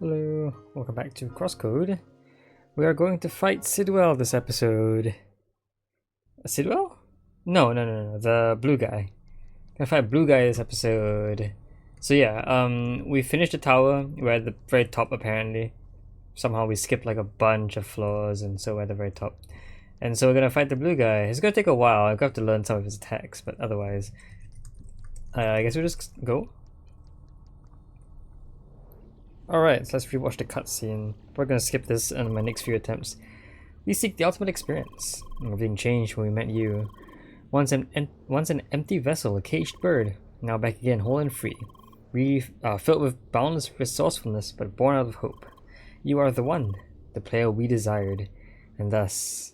Hello, welcome back to CrossCode. We are going to fight Sidwell this episode. Sidwell? No, the blue guy. Gonna fight blue guy this episode. So yeah, we finished the tower. We're at the very top apparently. Somehow we skipped like a bunch of floors and so we're at the very top. And so we're gonna fight the blue guy. It's gonna take a while. I'm gonna have to learn some of his attacks, but otherwise, I guess we'll just go. Alright, so let's rewatch the cutscene. We're gonna skip this in my next few attempts. We seek the ultimate experience. Everything changed when we met you. Once an empty vessel, a caged bird. Now back again, whole and free. We are filled with boundless resourcefulness, but born out of hope. You are the one, the player we desired. And thus,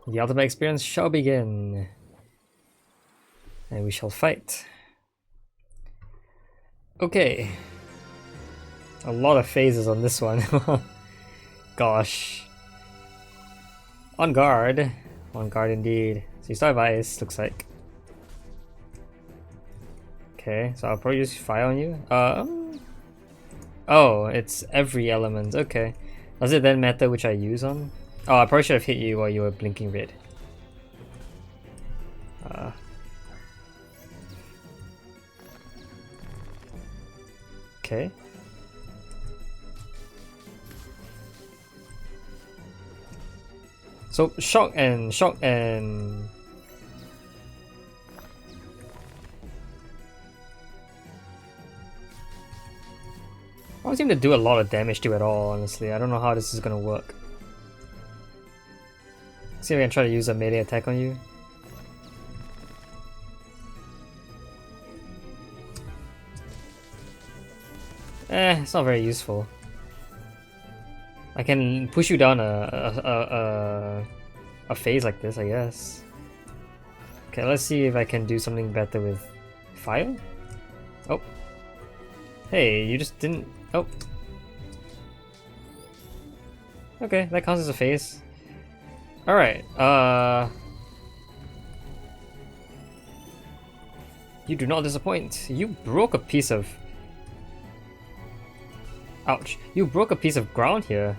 the ultimate experience shall begin. And we shall fight. Okay. A lot of phases on this one. Gosh. On guard. On guard indeed. So you start with ice, looks like. Okay, so I'll probably use fire on you. Oh, it's every element. Okay. Does it then matter which I use on? Oh, I probably should have hit you while you were blinking red. Okay. So shock and I don't seem to do a lot of damage to it at all, honestly. I don't know how this is gonna work. See if I can try to use a melee attack on you. It's not very useful. I can push you down a phase like this, I guess. Okay, let's see if I can do something better with fire. Oh. Hey, you just didn't... Oh. Okay, that counts as a phase. Alright, you do not disappoint. You broke a piece of... Ouch. You broke a piece of ground here.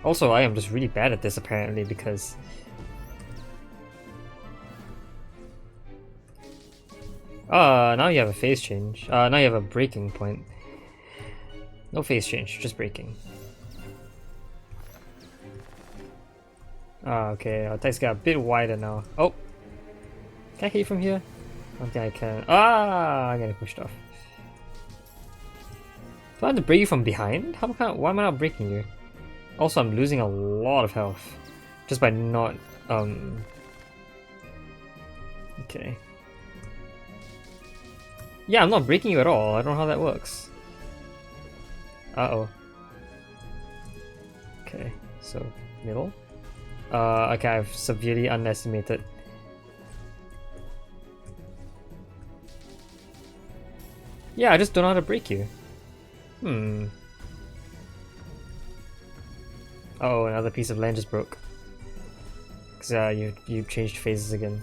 Also, I am just really bad at this apparently because... now you have a phase change. Now you have a breaking point. No phase change, just breaking. Okay, our attacks got a bit wider now. Oh! Can I hit you from here? I don't think I can. I'm getting pushed off. Do I have to break you from behind? Why am I not breaking you? Also, I'm losing a lot of health. Just by not, Okay. Yeah, I'm not breaking you at all. I don't know how that works. Uh-oh. Okay, so, middle. Okay, I've severely underestimated. Yeah, I just don't know how to break you. Oh, another piece of land just broke. Cause you changed phases again.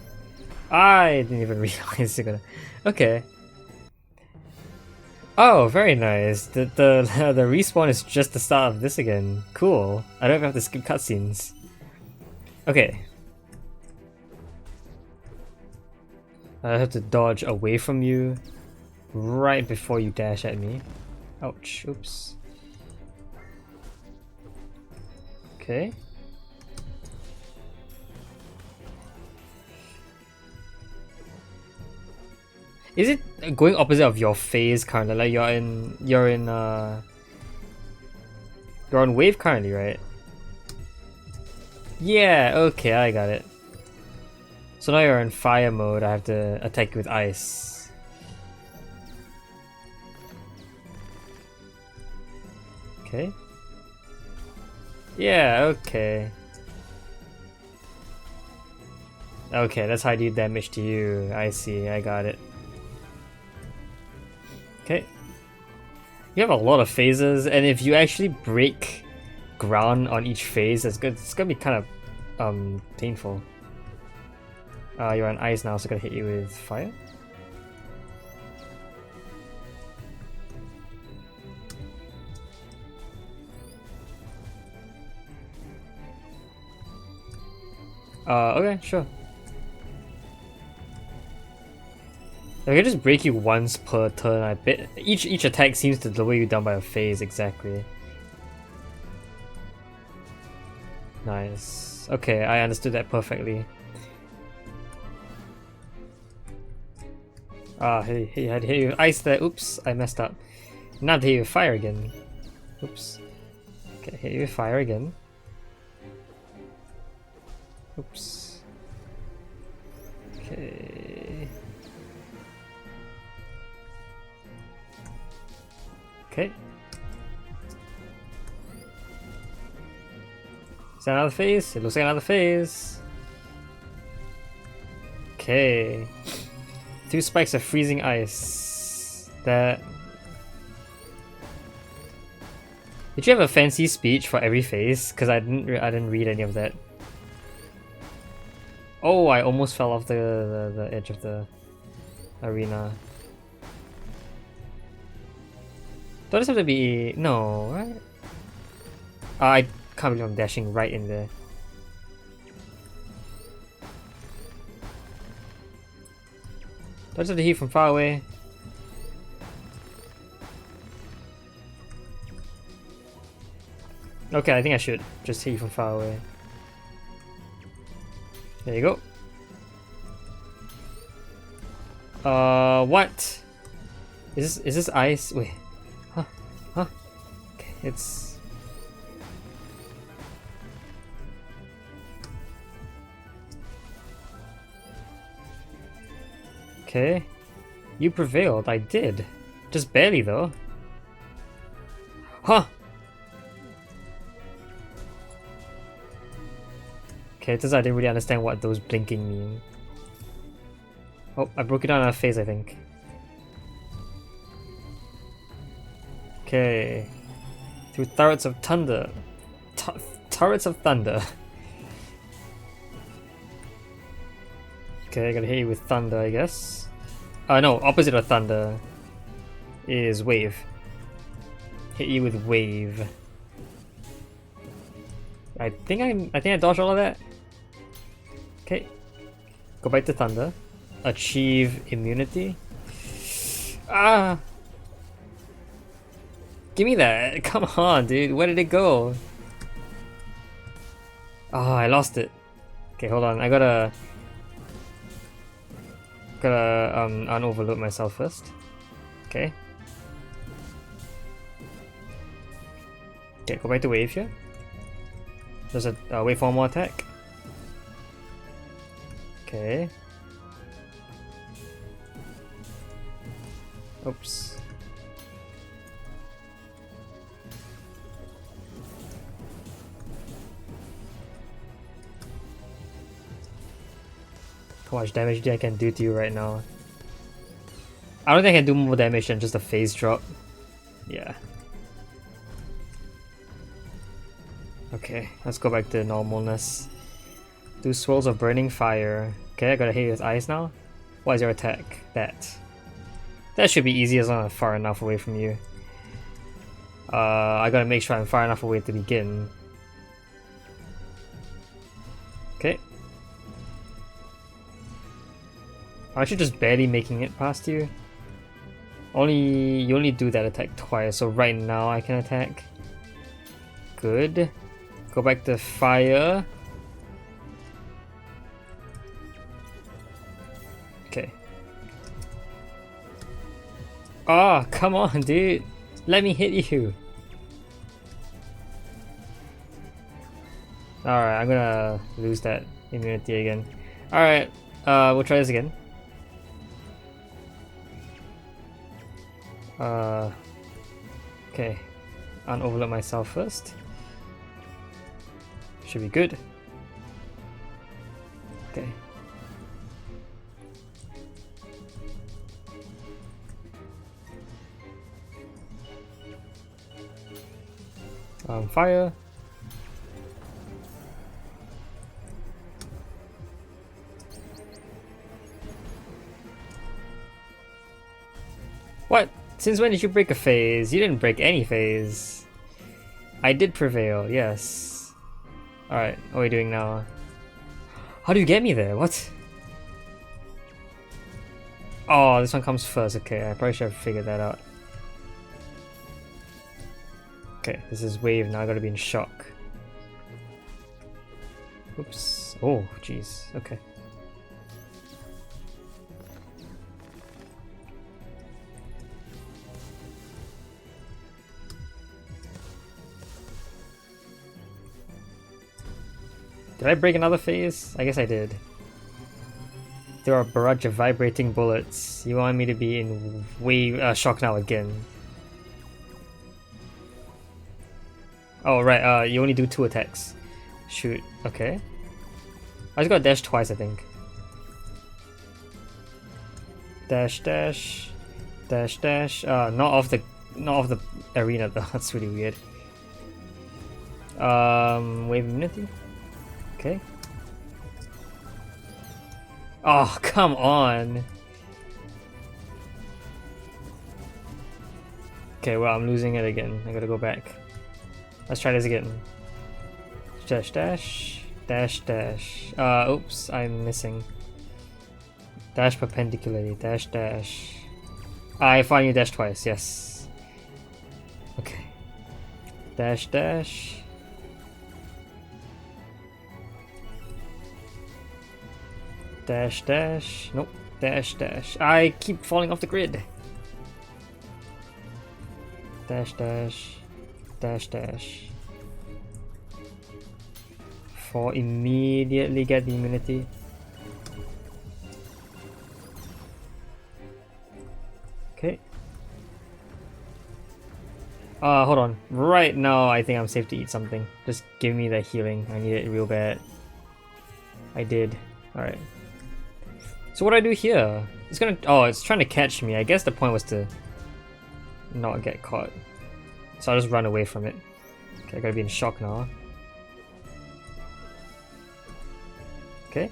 I didn't even realize you're gonna. Okay. Oh, very nice. The respawn is just the start of this again. Cool. I don't even have to skip cutscenes. Okay. I have to dodge away from you right before you dash at me. Ouch, oops. Okay. Is it going opposite of your phase currently? Like you're on wave currently, right? Yeah, okay, I got it. So now you're in fire mode, I have to attack you with ice. Okay. Yeah, okay. Okay, that's how I do damage to you. I see, I got it. Okay. You have a lot of phases, and if you actually break ground on each phase, it's gonna be kind of painful. You're on ice now, so I'm gonna hit you with fire. Okay, sure. I can just break you once per turn. I bet each attack seems to lower you down by a phase exactly. Nice. Okay, I understood that perfectly. Hey, I had to hit you with ice there. Oops, I messed up. Now I have to hit you with fire again. Oops. Okay, hit you with fire again. Oops. Okay. Okay. Is that another phase? It looks like another phase. Okay. 2 spikes of freezing ice. That. Did you have a fancy speech for every phase? Because I didn't read any of that. Oh, I almost fell off the edge of the arena. Don't this have to be... No, right? I can't believe I'm dashing right in there. Do I just have to hit from far away? Okay, I think I should just hit you from far away. There you go. What? Is this ice? Wait. Huh? Okay, it's... Okay. You prevailed, I did. Just barely though. Huh! Okay, it turns out I didn't really understand what those blinking mean. Oh, I broke it down in a phase, I think. Okay. Through turrets of thunder. Turrets of thunder. Okay, I gotta hit you with thunder, I guess. No, opposite of thunder is wave. Hit you with wave. I think I dodged all of that. Okay. Go back to thunder. Achieve immunity. Ah! Give me that! Come on, dude. Where did it go? Ah, I lost it. Okay, hold on. I gotta unoverload myself first. Okay. Okay, go back to wave here. There's a wait for one more attack. Okay. Oops. How much damage do I can do to you right now? I don't think I can do more damage than just a phase drop. Yeah. Okay, let's go back to normalness. Do swirls of burning fire. Okay, I gotta hit you with ice now. What is your attack? That should be easy as long as I'm far enough away from you. I gotta make sure I'm far enough away to begin. Okay. I'm actually just barely making it past you. You only do that attack twice, so right now I can attack. Good. Go back to fire. Okay. Oh, come on, dude. Let me hit you. Alright, I'm gonna lose that immunity again. Alright, we'll try this again. Okay. Unoverload myself first. Should be good. Okay. Fire. What? Since when did you break a phase? You didn't break any phase. I did prevail, yes. Alright, what are we doing now? How do you get me there? What? Oh, this one comes first. Okay, I probably should have figured that out. Okay, this is wave. Now I gotta be in shock. Oops. Oh, jeez. Okay. Did I break another phase? I guess I did. There are a barrage of vibrating bullets. You want me to be in wave shock now again? Oh right, you only do 2 attacks. Shoot, okay. I just got dash twice, I think. Dash, dash, dash, dash. Not off the arena though. That's really weird. Wave immunity. Okay. Oh, come on. Okay, well, I'm losing it again. I gotta go back. Let's try this again. Dash, dash, dash, dash. Oops, I'm missing. Dash perpendicularly, dash, dash. I finally dash twice, yes. Okay. Dash, dash. Dash, dash. Nope. Dash, dash. I keep falling off the grid. Dash, dash. Dash, dash. For immediately get the immunity. Okay. Hold on. Right now, I think I'm safe to eat something. Just give me the healing. I need it real bad. I did. Alright. So what do I do here? It's gonna... Oh, it's trying to catch me. I guess the point was to not get caught. So I'll just run away from it. Okay, I gotta be in shock now. Okay.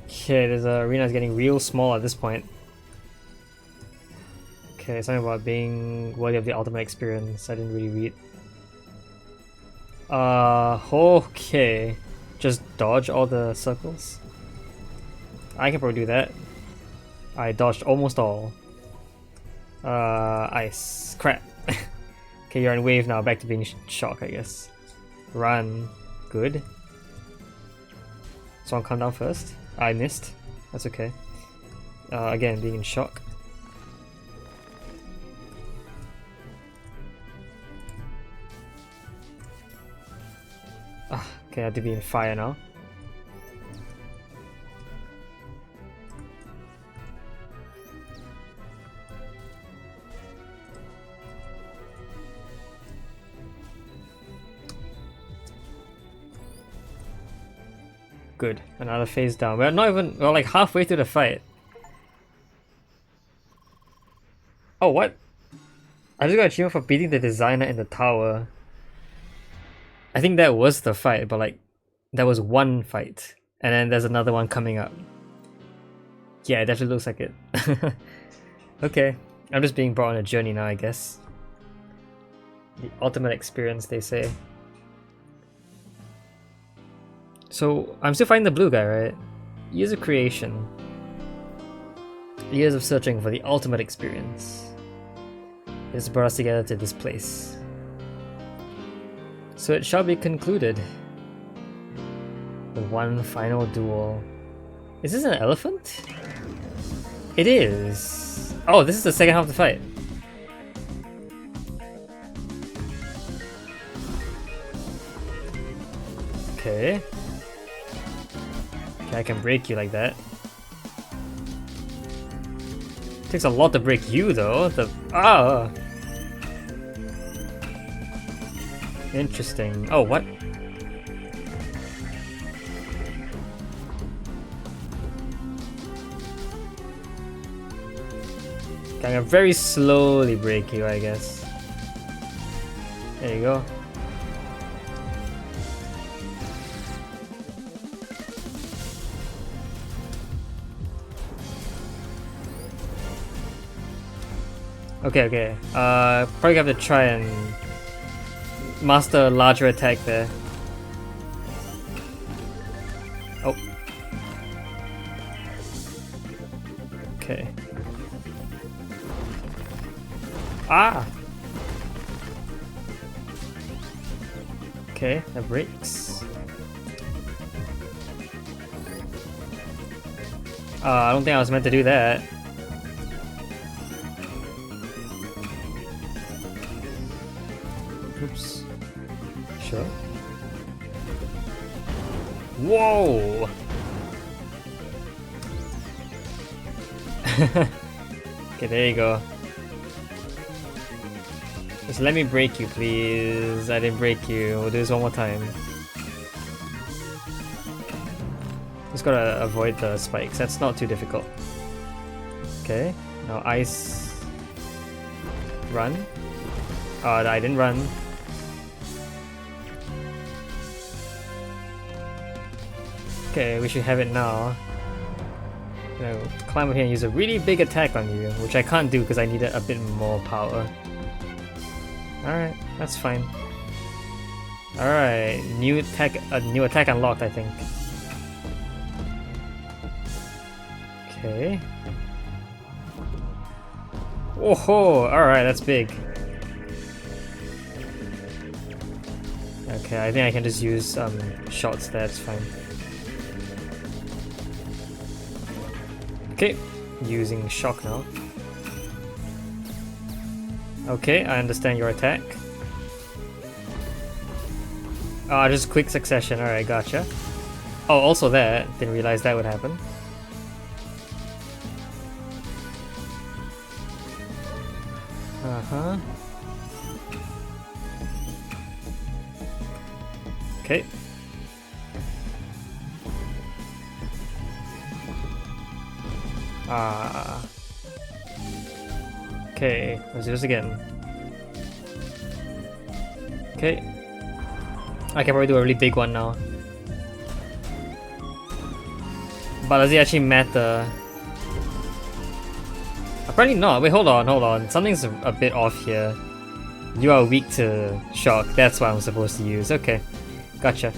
Okay, this arena is getting real small at this point. Okay, something about being worthy of the ultimate experience. I didn't really read. Okay. Just dodge all the circles. I can probably do that. I dodged almost all. Ice. Crap. Okay, you're in wave now. Back to being shock, I guess. Run. Good. Someone come down first. I missed. That's okay. Again, being in shock. Okay, I have to be in fire now. Good. Another phase down. We're not even... We're like halfway through the fight. Oh, what? I just got an achievement for beating the designer in the tower. I think that was the fight, but like... That was one fight. And then there's another one coming up. Yeah, it definitely looks like it. Okay. I'm just being brought on a journey now, I guess. The ultimate experience, they say. So, I'm still finding the blue guy, right? Years of creation. Years of searching for the ultimate experience. It's brought us together to this place. So it shall be concluded. The one final duel. Is this an elephant? It is. Oh, this is the second half of the fight. Okay. Okay, I can break you like that. Takes a lot to break you though. Interesting. Oh, what? I'm gonna very slowly break you, I guess. There you go. Okay. Probably have to try and master a larger attack there. Oh. Okay. Ah! Okay, that breaks. I don't think I was meant to do that. Oops. Sure. Whoa! Okay, there you go. Just let me break you, please. I didn't break you. We'll do this one more time. Just gotta avoid the spikes. That's not too difficult. Okay. Now ice. Run. I didn't run. Okay, we should have it now. Climb up here and use a really big attack on you, which I can't do because I needed a bit more power. Alright, that's fine. Alright, new attack unlocked, I think. Okay. Oh, alright, that's big. Okay, I think I can just use shots there, it's fine. Okay, using shock now. Okay, I understand your attack. Just quick succession, alright, gotcha. Oh, also that, didn't realize that would happen. Uh-huh. Okay. Okay, let's do this again. Okay. I can probably do a really big one now. But does it actually matter? Apparently not. Wait, hold on. Something's a bit off here. You are weak to shock. That's what I'm supposed to use. Okay. Gotcha.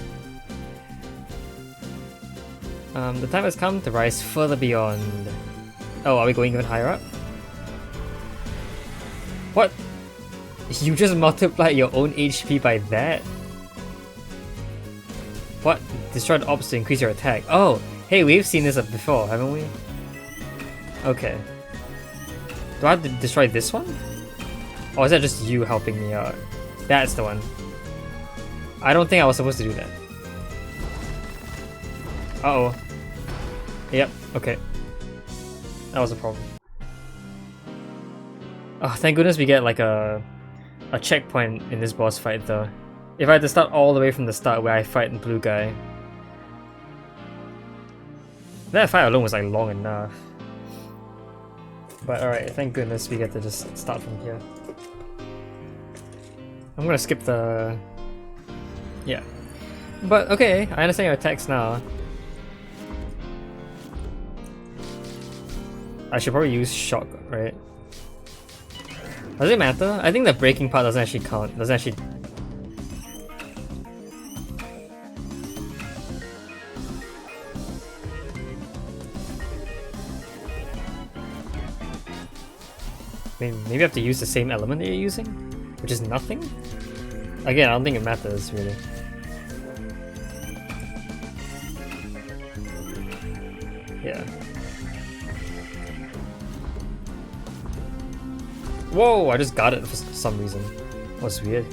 The time has come to rise further beyond. Oh, are we going even higher up? What? You just multiplied your own HP by that? What? Destroy the orbs to increase your attack. Oh, hey, we've seen this before, haven't we? Okay. Do I have to destroy this one? Or is that just you helping me out? That's the one. I don't think I was supposed to do that. Uh-oh. Yep, okay. That was a problem. Oh, thank goodness we get like a checkpoint in this boss fight though. If I had to start all the way from the start where I fight the blue guy. That fight alone was like long enough. But alright, thank goodness we get to just start from here. I'm gonna skip the... Yeah. But okay, I understand your attacks now. I should probably use shock, right? Does it matter? I think the breaking part doesn't actually count. Doesn't actually... Maybe I have to use the same element that you're using? Which is nothing? Again, I don't think it matters, really. Yeah. Whoa! I just got it for some reason. That's weird.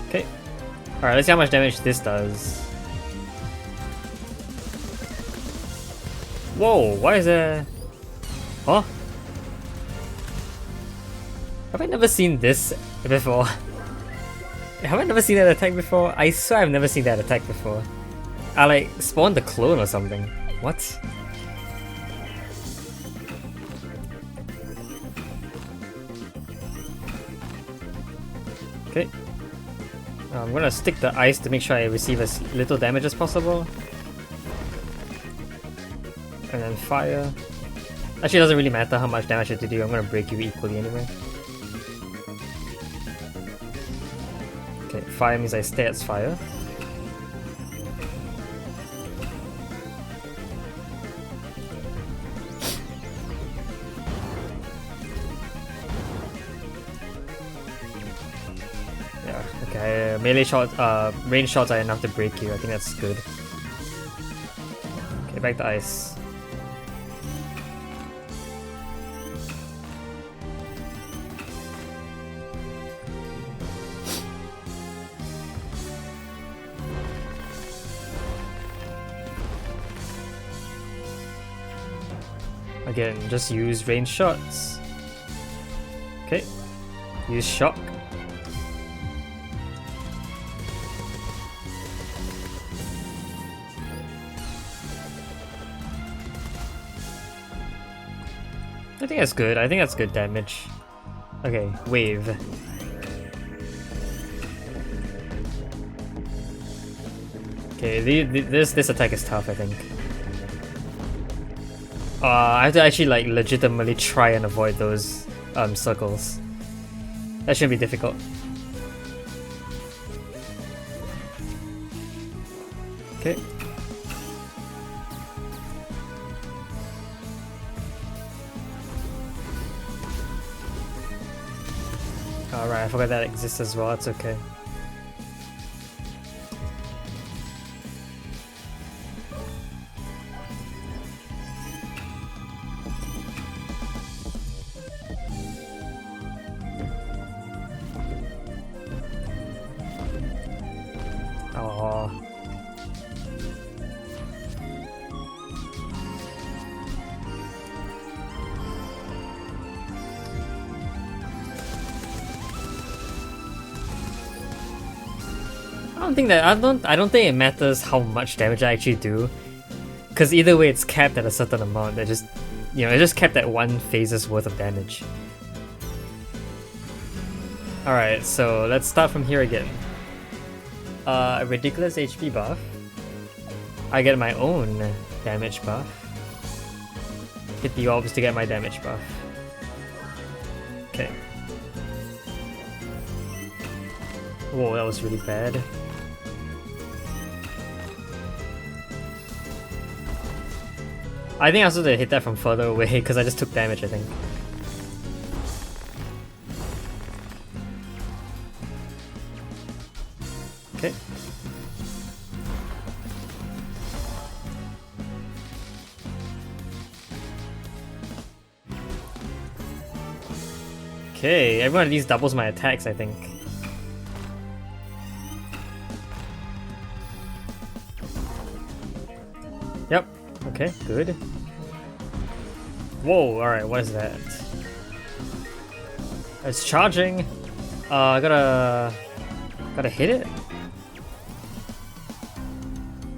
Okay. Alright, let's see how much damage this does. Whoa, why is there... Huh? Have I never seen this before? Have I never seen that attack before? I swear I've never seen that attack before. I like spawned the clone or something. What? Okay. I'm gonna stick the ice to make sure I receive as little damage as possible. And then fire. Actually, it doesn't really matter how much damage I have to do, I'm gonna break you equally anyway. Okay, fire means I stay at fire. Yeah, okay, melee shots, range shots are enough to break you, I think that's good. Okay, back to ice. Again, just use range shots. Okay, use shock. I think that's good. I think that's good damage. Okay, wave. Okay, this attack is tough, I think. I have to actually like legitimately try and avoid those circles. That shouldn't be difficult. Okay. Alright, I forgot that exists as well, it's okay. Oh. I don't think it matters how much damage I actually do, because either way it's capped at a certain amount. That just, you know, it's just capped at one phase's worth of damage. Alright, so let's start from here again. A ridiculous HP buff. I get my own damage buff. Hit the orbs to get my damage buff. Okay. Whoa, that was really bad. I think I was supposed to hit that from further away because I just took damage, I think. Okay. Okay, every one of these doubles my attacks, I think. Yep. Okay, good. Whoa, alright, what is that? It's charging. I gotta hit it?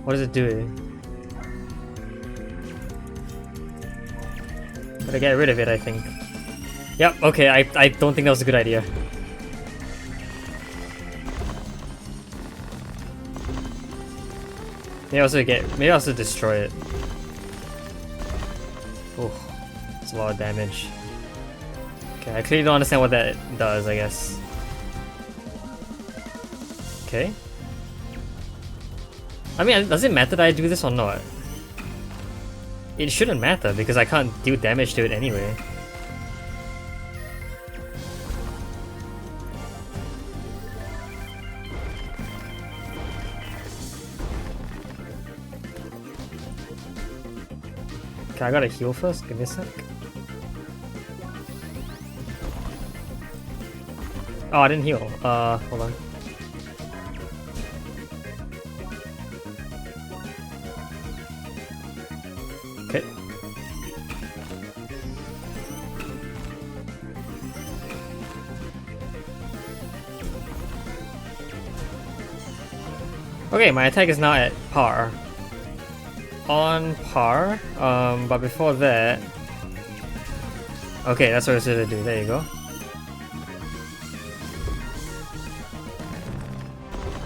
What is it doing? Gotta get rid of it, I think. Yep, okay, I don't think that was a good idea. Maybe also destroy it. Oh, it's a lot of damage. Okay, I clearly don't understand what that does, I guess. Okay. I mean, does it matter that I do this or not? It shouldn't matter because I can't deal damage to it anyway. Okay, I gotta heal first, give me a sec. Oh, I didn't heal. Hold on. Okay. Okay, my attack is now at par. On par, but before that... Okay, that's what I was going to do, there you go.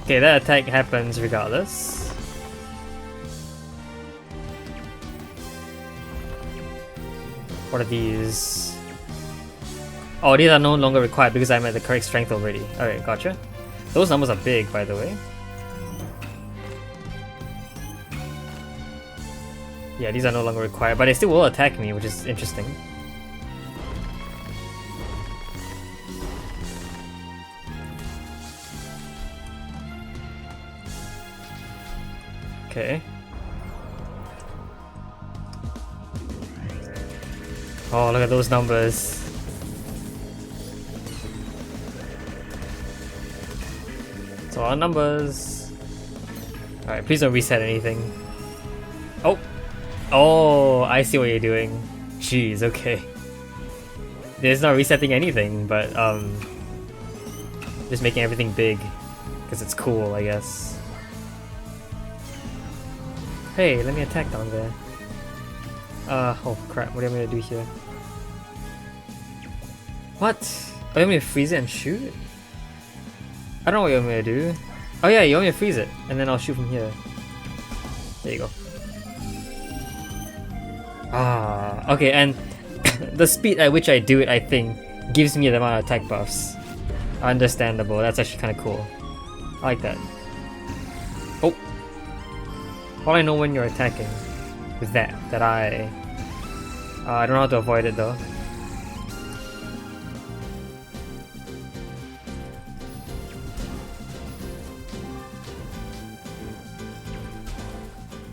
Okay, that attack happens regardless. What are these? Oh, these are no longer required because I'm at the correct strength already. Alright, gotcha. Those numbers are big, by the way. Yeah, these are no longer required, but they still will attack me, which is interesting. Okay. Oh, look at those numbers. It's all numbers. Alright, please don't reset anything. Oh! Oh, I see what you're doing. Jeez, okay. It's not resetting anything, but just making everything big. Because it's cool, I guess. Hey, let me attack down there. Oh crap, what do you want me to do here? What? Oh, you want me to freeze it and shoot? I don't know what you want me to do. Oh yeah, you want me to freeze it, and then I'll shoot from here. There you go. Ah, okay, and the speed at which I do it, I think, gives me the amount of attack buffs. Understandable, that's actually kind of cool. I like that. Oh! All I know when you're attacking is that I don't know how to avoid it though.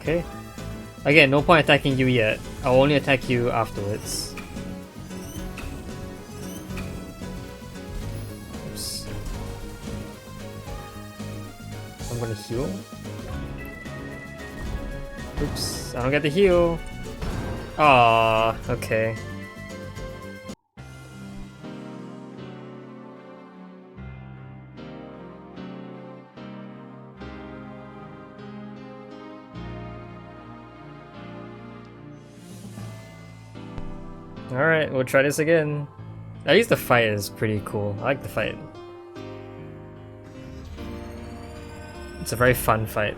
Okay. Again, no point attacking you yet. I'll only attack you afterwards. Oops. I'm gonna heal. Oops, I don't get to heal. Ah, okay. Alright, we'll try this again. At least the fight is pretty cool. I like the fight. It's a very fun fight.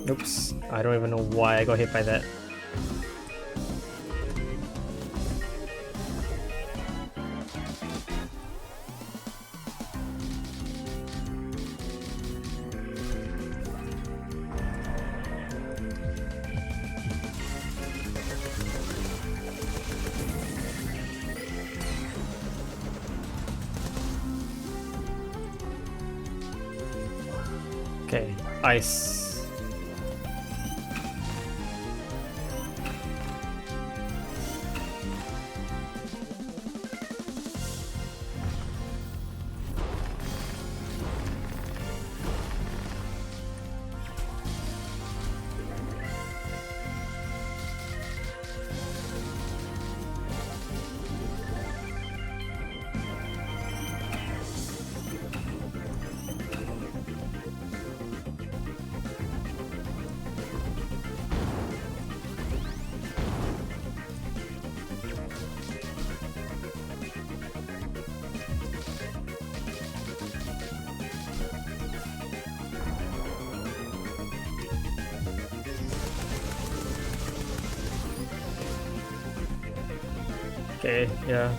Oops, I don't even know why I got hit by that. Okay, ice. Okay, yeah.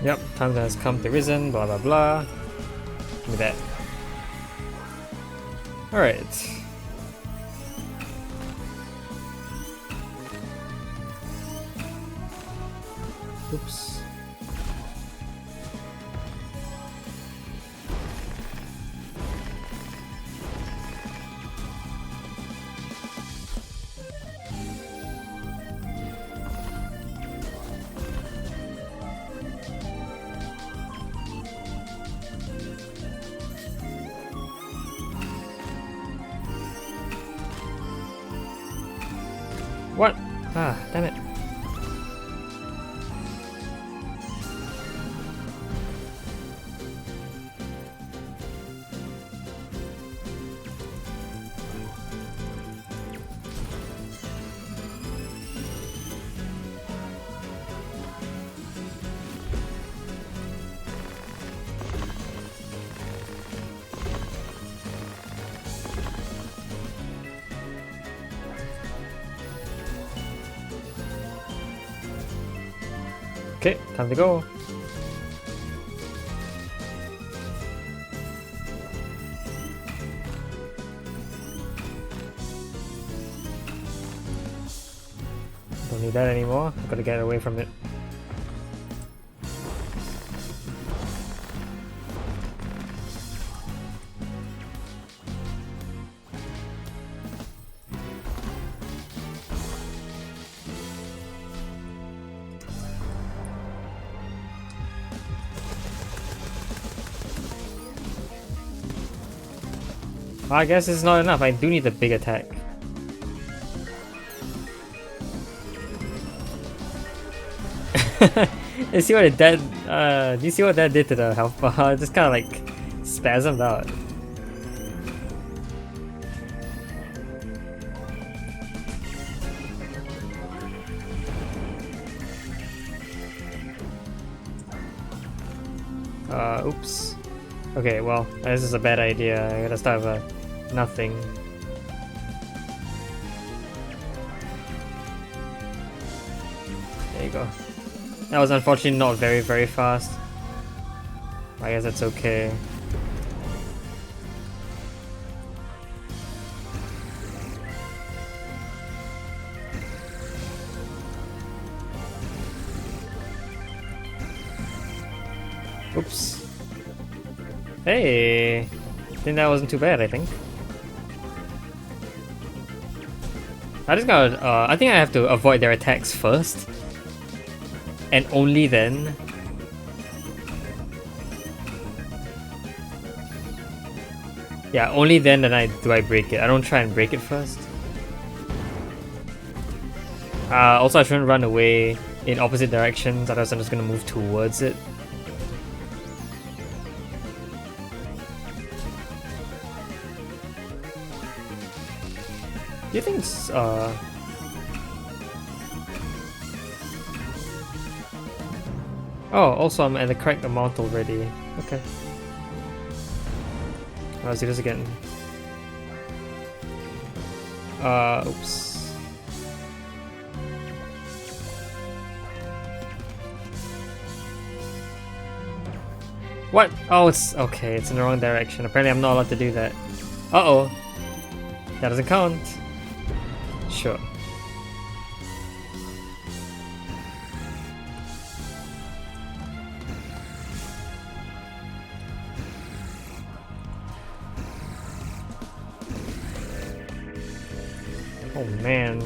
Yep, time has come to risen, blah blah blah. Give me that. Alright. Oops. What? Ah, damn it. Okay, time to go. Don't need that anymore. I've got to get away from it. I guess it's not enough. I do need a big attack. You see what it did? Do you see what that did to the health bar? It just kind of like spasmed out. Oops. Okay, well, this is a bad idea. I gotta start with nothing. There you go. That was unfortunately not very fast. I guess that's okay. Oops. Hey! I think that wasn't too bad, I think. I just gotta, I think I have to avoid their attacks first. And only then. Yeah, only then do I break it. I don't try and break it first. Also I shouldn't run away in opposite directions, otherwise I'm just gonna move towards it. Do you think it's, Oh, also I'm at the correct amount already. Okay. Let's do this again. Oops. What? Oh, it's okay. It's in the wrong direction. Apparently I'm not allowed to do that. Uh-oh. That doesn't count. Sure. Oh man.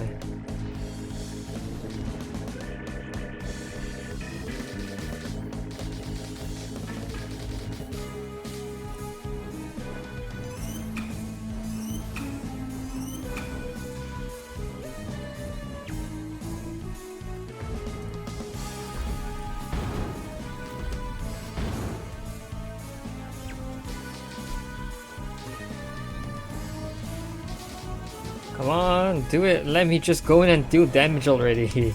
Come on, do it. Let me just go in and do damage already.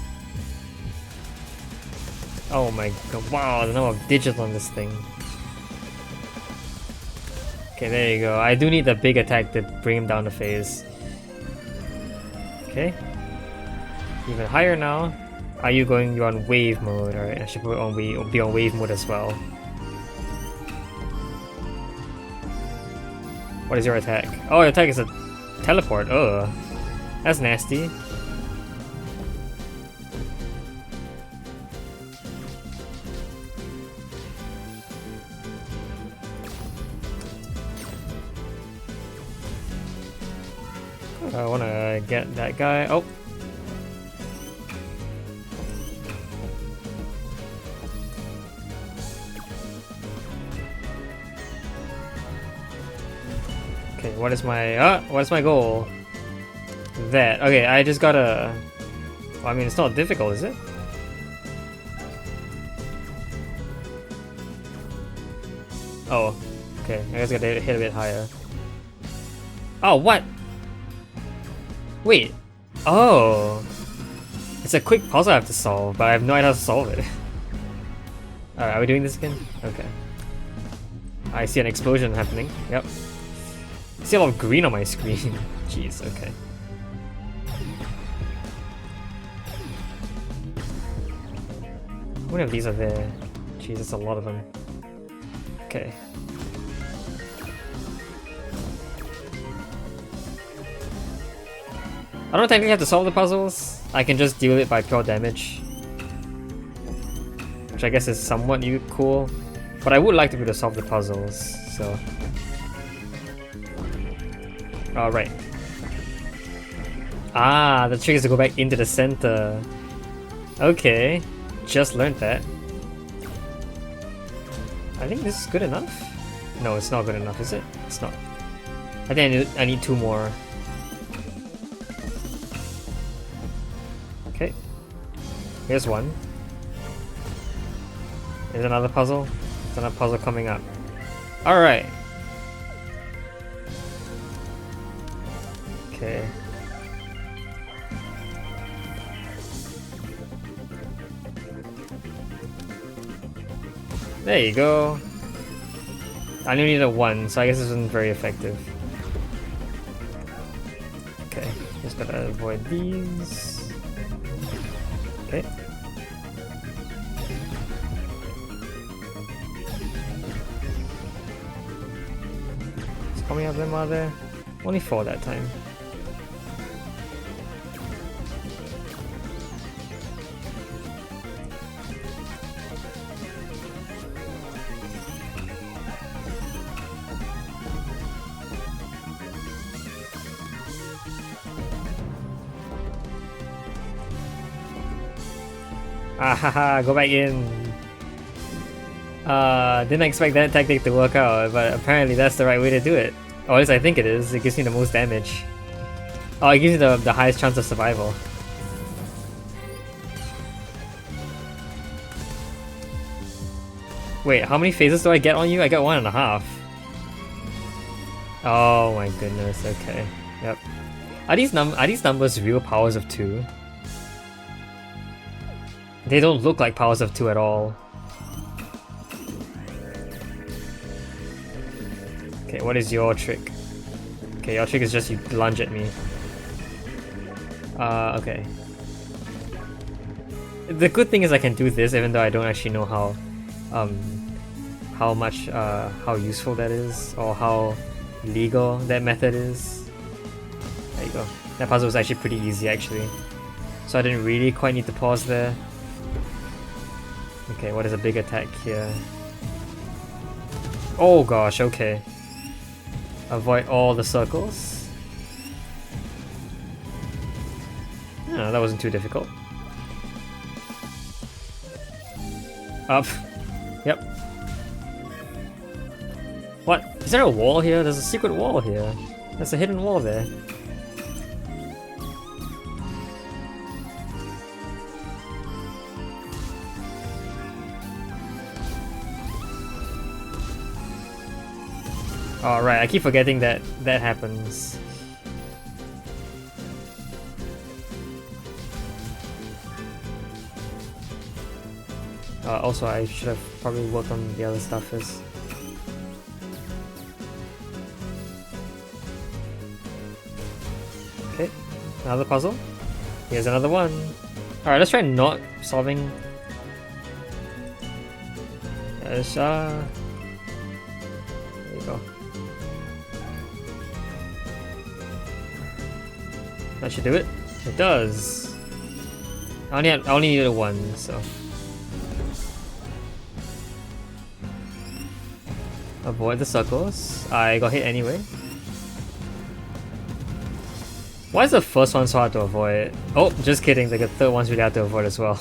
Oh my god, wow, the number of digits on this thing. Okay, there you go. I do need a big attack to bring him down the phase. Okay. Even higher now. Are you going? You're on wave mode. Alright, I should put on be on wave mode as well. What is your attack? Oh, your attack is a teleport. Oh, that's nasty. I wanna get that guy. Oh. Okay, what is my goal? That. Okay, I just gotta... Well, I mean, it's not difficult, is it? Oh, okay. I guess I gotta hit a bit higher. Oh, what? Wait. Oh. It's a quick puzzle I have to solve, but I have no idea how to solve it. Alright, are we doing this again? Okay. I see an explosion happening. Yep. I see a lot of green on my screen. Jeez, okay. How many of these are there? Jeez, there's a lot of them. Okay. I don't technically have to solve the puzzles. I can just deal it by pure damage. Which I guess is somewhat cool. But I would like to be able to solve the puzzles, so... Alright. Ah, the trick is to go back into the center. Okay. Just learned that. I think this is good enough. No, it's not good enough, is it? It's not. I think I need 2 more. Okay. Here's one. There's another puzzle. There's another puzzle coming up. Alright. Okay. There you go. I only need a 1, so I guess this isn't very effective. Okay, just gotta avoid these. Okay. How many of them are there? Only 4 that time. Ah haha, go back in. Didn't expect that tactic to work out, but apparently that's the right way to do it. Or at least I think it is. It gives me the most damage. Oh, it gives me the highest chance of survival. Wait, how many phases do I get on you? I got 1.5. Oh my goodness, okay. Yep. Are these numbers real powers of 2? They don't look like powers of 2 at all. Okay, what is your trick? Okay, your trick is just you lunge at me. Okay. The good thing is I can do this even though I don't actually know how useful that is or how legal that method is. There you go. That puzzle was actually pretty easy actually. So I didn't really quite need to pause there. Okay, what is a big attack here? Oh gosh, okay. Avoid all the circles. No, that wasn't too difficult. Up. Yep. What? Is there a wall here? There's a secret wall here. There's a hidden wall there. Oh, right, I keep forgetting that that happens. Also, I should have probably worked on the other stuff first. Okay, another puzzle. Here's another one. Alright, let's try not solving. There you go. That should do it. It does. I only needed one, so. Avoid the circles. I got hit anyway. Why is the first one so hard to avoid? Oh, just kidding. The third one's really hard to avoid as well.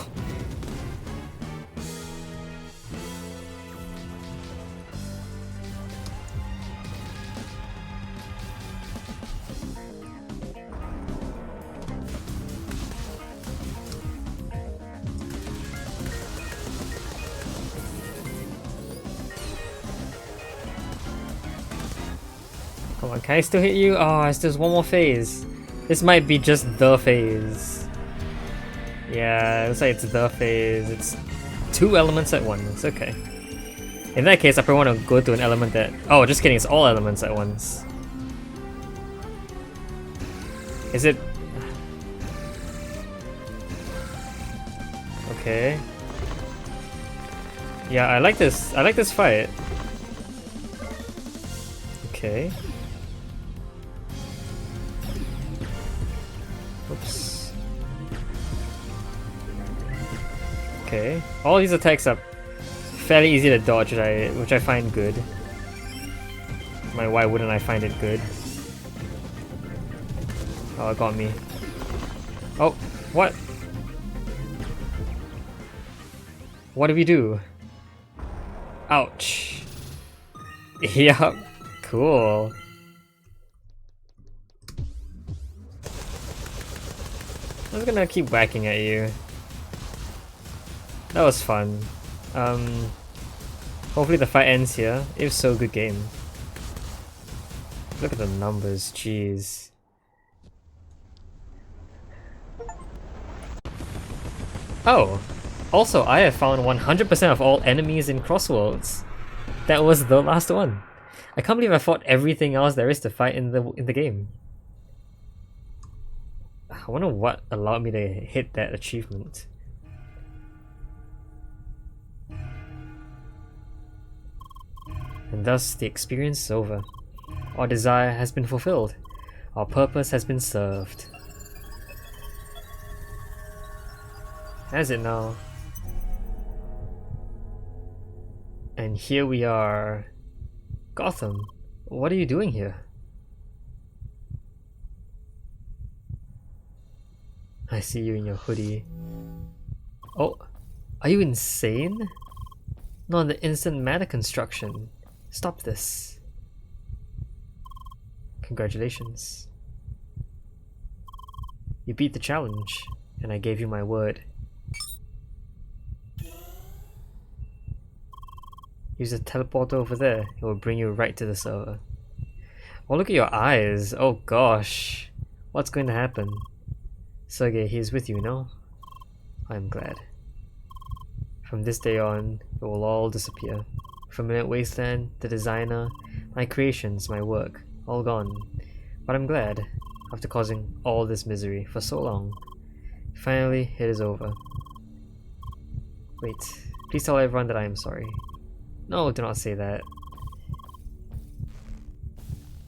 Come on, can I still hit you? Oh, it's just one more phase. This might be just the phase. Yeah, it looks like it's the phase. It's 2 elements at once. Okay. In that case, I probably want to go to an element that... Oh, just kidding. It's all elements at once. Is it... Okay. Yeah, I like this. I like this fight. Okay. Oops. Okay. All these attacks are fairly easy to dodge, which I find good. Why wouldn't I find it good? Oh, it got me. Oh, what? What do we do? Ouch. Yup. Cool. I'm just gonna keep whacking at you. That was fun. Hopefully the fight ends here. If so, good game. Look at the numbers, jeez. Oh! Also, I have found 100% of all enemies in Crossworlds. That was the last one. I can't believe I fought everything else there is to fight in the game. I wonder what allowed me to hit that achievement. And thus the experience is over. Our desire has been fulfilled. Our purpose has been served. Has it now? And here we are. Gotham, what are you doing here? I see you in your hoodie. Oh, are you insane? Not the instant matter construction. Stop this. Congratulations. You beat the challenge, and I gave you my word. Use the teleporter over there, it will bring you right to the server. Oh, look at your eyes. Oh gosh. What's going to happen? Sergey, he is with you, no? I'm glad. From this day on, it will all disappear. Familiar wasteland, the designer, my creations, my work, all gone. But I'm glad, after causing all this misery for so long. Finally, it is over. Wait, please tell everyone that I am sorry. No, do not say that.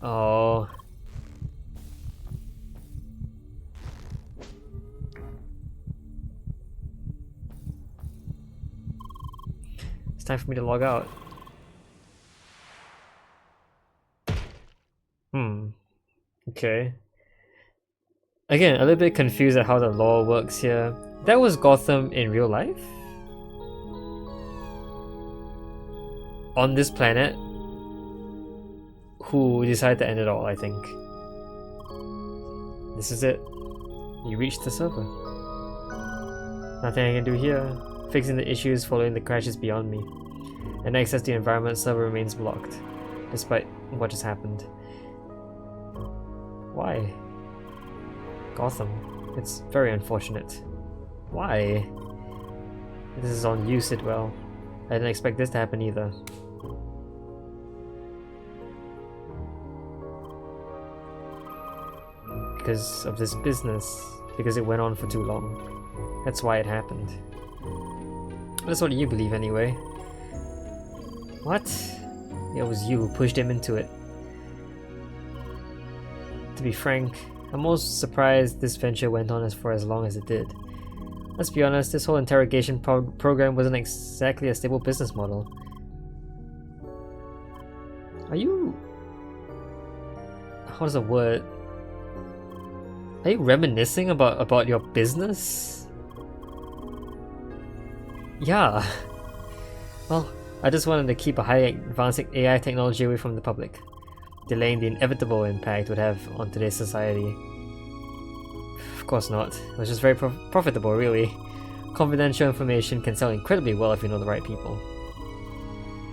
Oh. It's time for me to log out. Okay. Again, a little bit confused at how the lore works here. That was Gotham in real life? On this planet, who decided to end it all, I think. This is it. You reached the server. Nothing I can do here. Fixing the issues following the crash is beyond me. And access to the environment server remains blocked, despite what just happened. Why? Gotham. It's very unfortunate. Why? This is on you, Sidwell. I didn't expect this to happen either. Because of this business. Because it went on for too long. That's why it happened. That's what you believe anyway. What? It was you who pushed him into it. To be frank, I'm most surprised this venture went on for as long as it did. Let's be honest, this whole interrogation program wasn't exactly a stable business model. Are you... How's the word? Are you reminiscing about your business? Yeah. Well, I just wanted to keep a highly advanced AI technology away from the public, delaying the inevitable impact it would have on today's society. Of course not. It was just very profitable, really. Confidential information can sell incredibly well if you know the right people.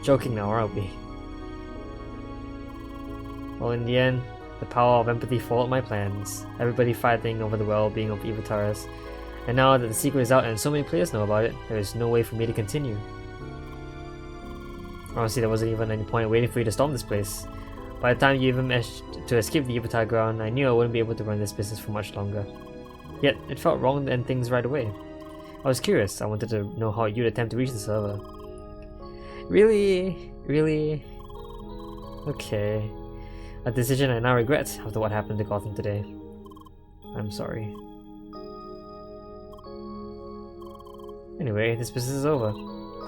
Joking now, aren't we? Well, in the end, the power of empathy foiled my plans. Everybody fighting over the well-being of Ivatars. And now that the secret is out and so many players know about it, there is no way for me to continue. Honestly, there wasn't even any point waiting for you to storm this place. By the time you even managed to escape the Ivatar ground, I knew I wouldn't be able to run this business for much longer. Yet, it felt wrong to end things right away. I was curious. I wanted to know how you'd attempt to reach the server. Really? Really? Okay. A decision I now regret after what happened to Gotham today. I'm sorry. Anyway, this business is over.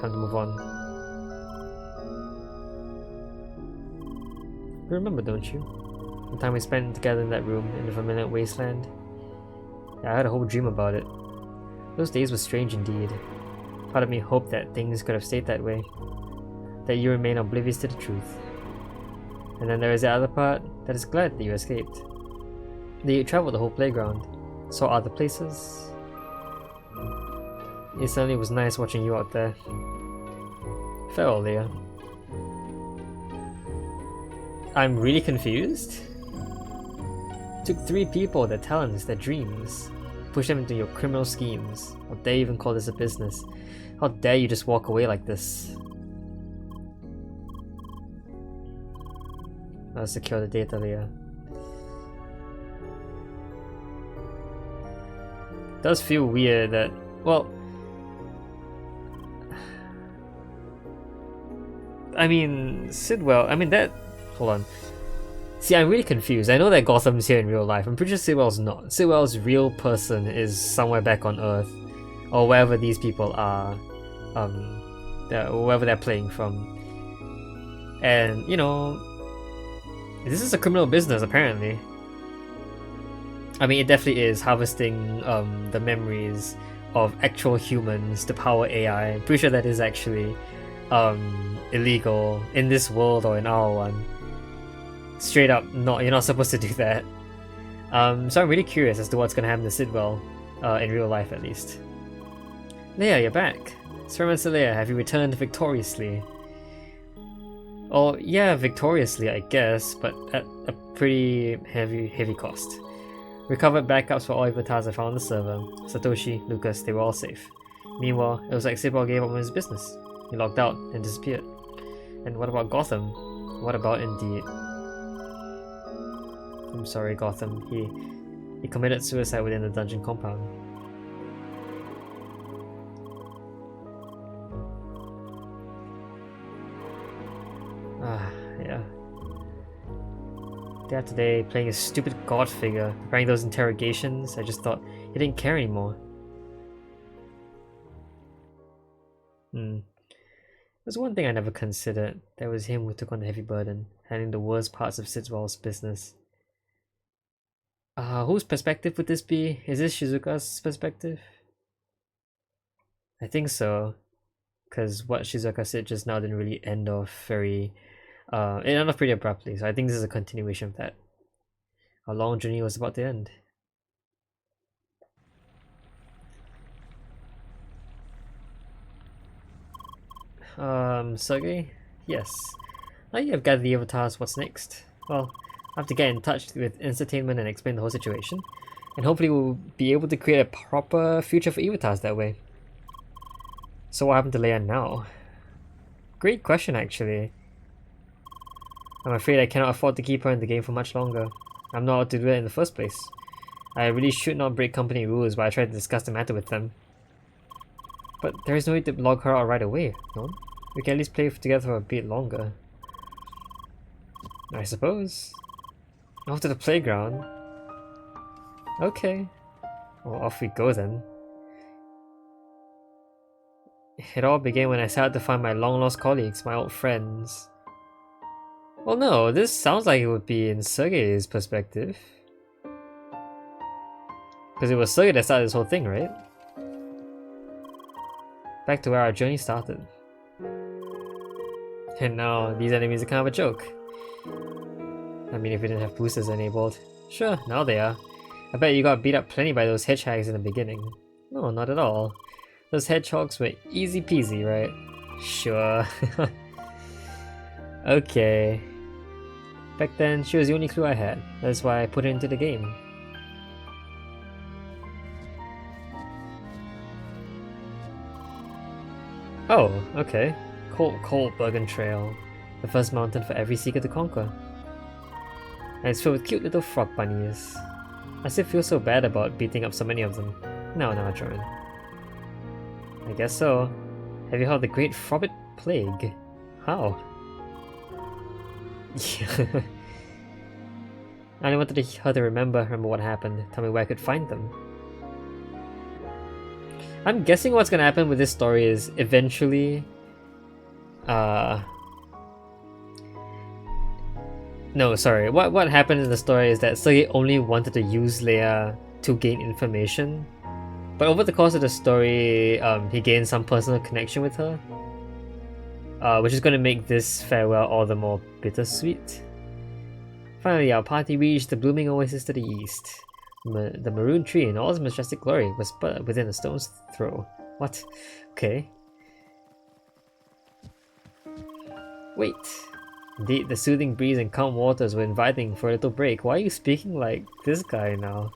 Time to move on. You remember, don't you? The time we spent together in that room in the familiar wasteland? Yeah, I had a whole dream about it. Those days were strange indeed. Part of me hoped that things could have stayed that way. That you remain oblivious to the truth. And then there is the other part that is glad that you escaped. That you traveled the whole playground, saw other places. It certainly was nice watching you out there. Farewell, Leah. I'm really confused? Took 3 people, their talents, their dreams, pushed them into your criminal schemes. How dare you even call this a business? How dare you just walk away like this? I'll secure the data, Leah. It does feel weird that, well, I mean, Sidwell, I mean that, hold on. See, I'm really confused. I know that Gotham's here in real life. I'm pretty sure Sidwell's not. Sidwell's real person is somewhere back on Earth, or wherever these people are, wherever they're playing from. And, you know, this is a criminal business, apparently. I mean, it definitely is harvesting the memories of actual humans to power AI. I'm pretty sure that is actually illegal in this world or in our one. Straight up, you're not supposed to do that. So I'm really curious as to what's gonna happen to Sidwell, in real life at least. Leah, you're back. Sir Leah, have you returned victoriously? Oh, yeah, victoriously, I guess, but at a pretty heavy cost. Recovered backups for all Ivatars I found on the server. Satoshi, Lucas, they were all safe. Meanwhile, it was like Sidwell gave up on his business. He logged out and disappeared. And what about Gotham? What about indeed? I'm sorry, Gotham. He committed suicide within the dungeon compound. Yeah. There today, playing a stupid god figure, preparing those interrogations. I just thought he didn't care anymore. There's one thing I never considered. That was him who took on the heavy burden, handling the worst parts of Sidwell's business. Whose perspective would this be? Is this Shizuka's perspective? I think so. Because what Shizuka said just now didn't really end off very... it ended off pretty abruptly, so I think this is a continuation of that. Our long journey was about to end. Sergey? Yes. Now you have gathered the avatars, what's next? Well, I have to get in touch with Entertainment and explain the whole situation. And hopefully we'll be able to create a proper future for avatars that way. So what happened to Leia now? Great question, actually. I'm afraid I cannot afford to keep her in the game for much longer. I'm not allowed to do that in the first place. I really should not break company rules, but I tried to discuss the matter with them. But there is no way to log her out right away, no? We can at least play together for a bit longer. I suppose. Off to the playground. Okay. Well, off we go then. It all began when I started to find my long-lost colleagues, my old friends. Well, no, this sounds like it would be in Sergei's perspective. Because it was Sergei that started this whole thing, right? Back to where our journey started. And now, these enemies are kind of a joke. I mean, if we didn't have boosters enabled. Sure, now they are. I bet you got beat up plenty by those hedgehogs in the beginning. No, not at all. Those hedgehogs were easy peasy, right? Sure. Okay. Back then, she was the only clue I had. That's why I put her into the game. Oh, okay. Coldbergen Trail. The first mountain for every seeker to conquer. And it's filled with cute little frog bunnies. I still feel so bad about beating up so many of them. No, German. I guess so. Have you heard of the Great Frobbit Plague? How? Yeah. I only wanted her to remember what happened. Tell me where I could find them. I'm guessing what's gonna happen with this story is eventually... No, sorry. What happened in the story is that Sergei only wanted to use Leia to gain information. But over the course of the story, he gained some personal connection with her. Which is going to make this farewell all the more bittersweet. Finally, our party reached the blooming oasis to the east. The maroon tree in all its majestic glory was but within a stone's throw. What? Okay. Wait. Indeed, the soothing breeze and calm waters were inviting for a little break. Why are you speaking like this guy now?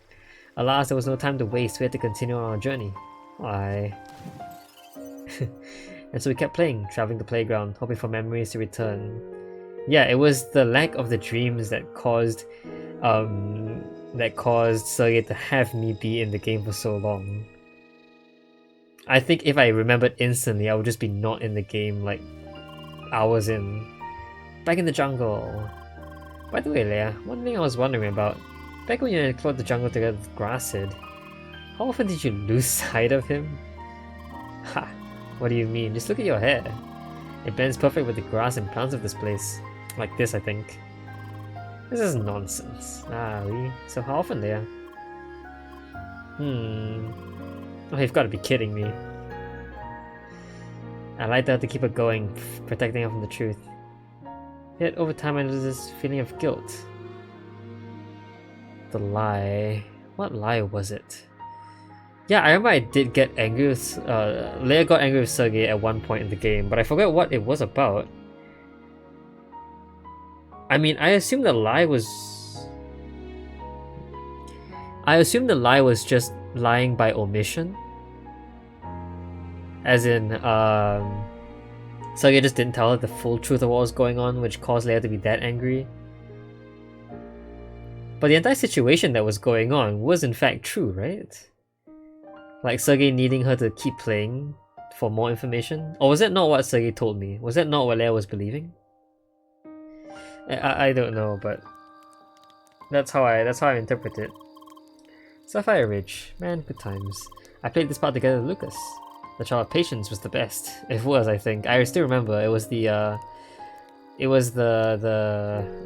Alas, there was no time to waste. We had to continue on our journey. Why? And so we kept playing, traveling the playground, hoping for memories to return. Yeah, it was the lack of the dreams that caused Sergei to have me be in the game for so long. I think if I remembered instantly, I would just be not in the game like hours in. Back in the jungle. By the way, Leia, one thing I was wondering about. Back when you explored the jungle together with Grasshead, how often did you lose sight of him? Ha! What do you mean? Just look at your hair. It blends perfect with the grass and plants of this place. Like this, I think. This is nonsense. Ah, really? So how often, Leia? Oh, you've got to be kidding me. I like that to keep her going, protecting her from the truth. Yet over time I lose this feeling of guilt. The lie. What lie was it? Yeah, I remember I did get angry with... Leia got angry with Sergei at one point in the game, but I forgot what it was about. I mean, I assume the lie was just lying by omission. As in, Sergei just didn't tell her the full truth of what was going on, which caused Leia to be that angry. But the entire situation that was going on was in fact true, right? Like Sergei needing her to keep playing for more information? Or was that not what Sergei told me? Was that not what Leia was believing? I don't know, but that's how I interpret it. Sapphire Ridge, man, good times. I played this part together with Lucas. The Child of Patience was the best. It was, I think. I still remember. It was the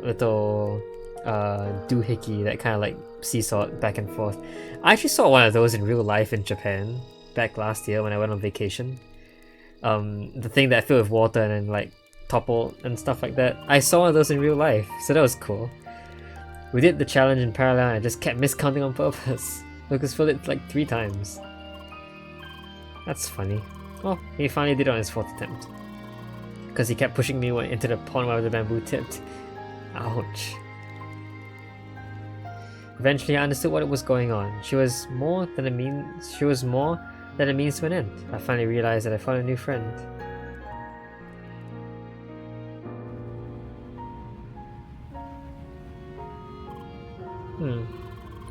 little doohickey that kind of like seesawed back and forth. I actually saw one of those in real life in Japan back last year when I went on vacation. The thing that filled with water and then like toppled and stuff like that. I saw one of those in real life, so that was cool. We did the challenge in parallel and I just kept miscounting on purpose. Lucas filled it like 3 times. That's funny. Oh, he finally did it on his 4th attempt. Because he kept pushing me into the pond where the bamboo tipped. Ouch. Eventually I understood what was going on. She was more than a means to an end. I finally realized that I found a new friend. It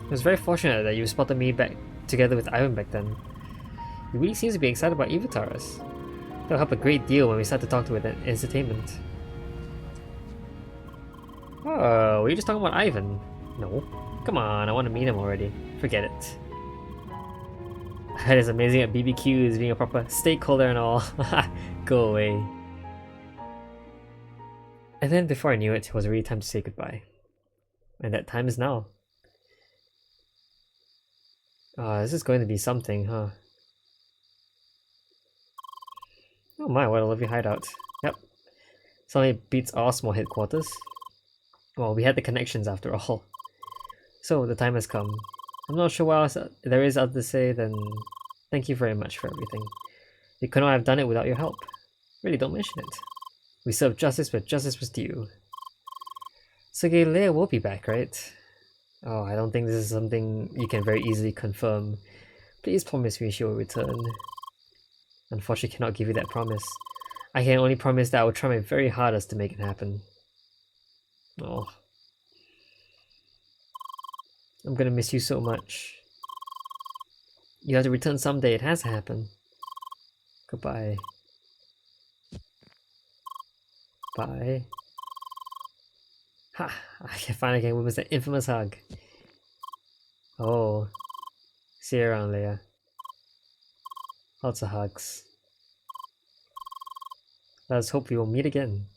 was very fortunate that you spotted me back together with Ivan back then. He really seems to be excited about Evataris. That'll help a great deal when we start to talk to it at entertainment. Oh, were you just talking about Ivan? No. Come on, I want to meet him already. Forget it. That is amazing at BBQs, being a proper stakeholder and all. Go away. And then before I knew it, it was really time to say goodbye. And that time is now. This is going to be something, huh? Oh my, what a lovely hideout. Yep. Suddenly beats our small headquarters. Well, we had the connections after all. So, the time has come. I'm not sure what else there is other to say than thank you very much for everything. We could not have done it without your help. Really, don't mention it. We served justice where justice was due. So, Leia will be back, right? Oh, I don't think this is something you can very easily confirm. Please promise me she will return. Unfortunately, I cannot give you that promise. I can only promise that I will try my very hardest to make it happen. Oh. I'm gonna miss you so much. You have to return someday, it has to happen. Goodbye. Bye. Ha! I can finally get witness that infamous hug. Oh. See you around, Leia. Lots of hugs. Let's hope we will meet again.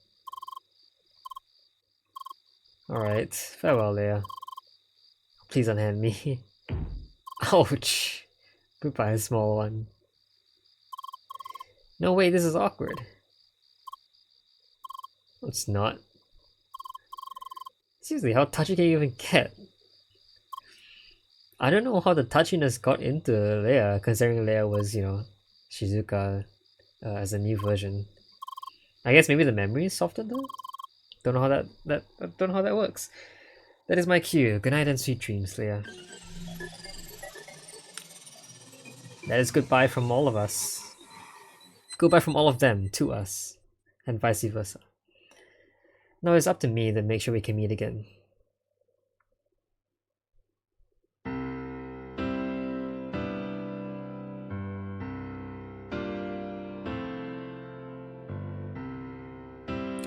Alright, farewell, Leia. Please unhand me. Ouch! Goodbye, small one. No way, this is awkward. It's not. Seriously, how touchy can you even get? I don't know how the touchiness got into Leia, considering Leia was, you know, Shizuka as a new version. I guess maybe the memory is softened though? Don't know how don't know how that works. That is my cue. Good night and sweet dreams, Leia. That is goodbye from all of us. Goodbye from all of them to us. And vice versa. Now it's up to me to make sure we can meet again.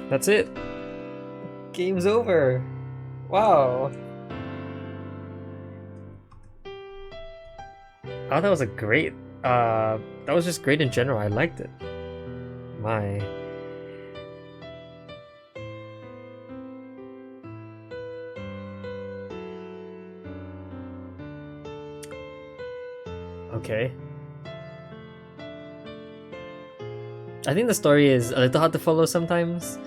That's it. Game's over. Wow. Oh, that was a great, that was just great in general. I liked it. My. Okay. I think the story is a little hard to follow sometimes.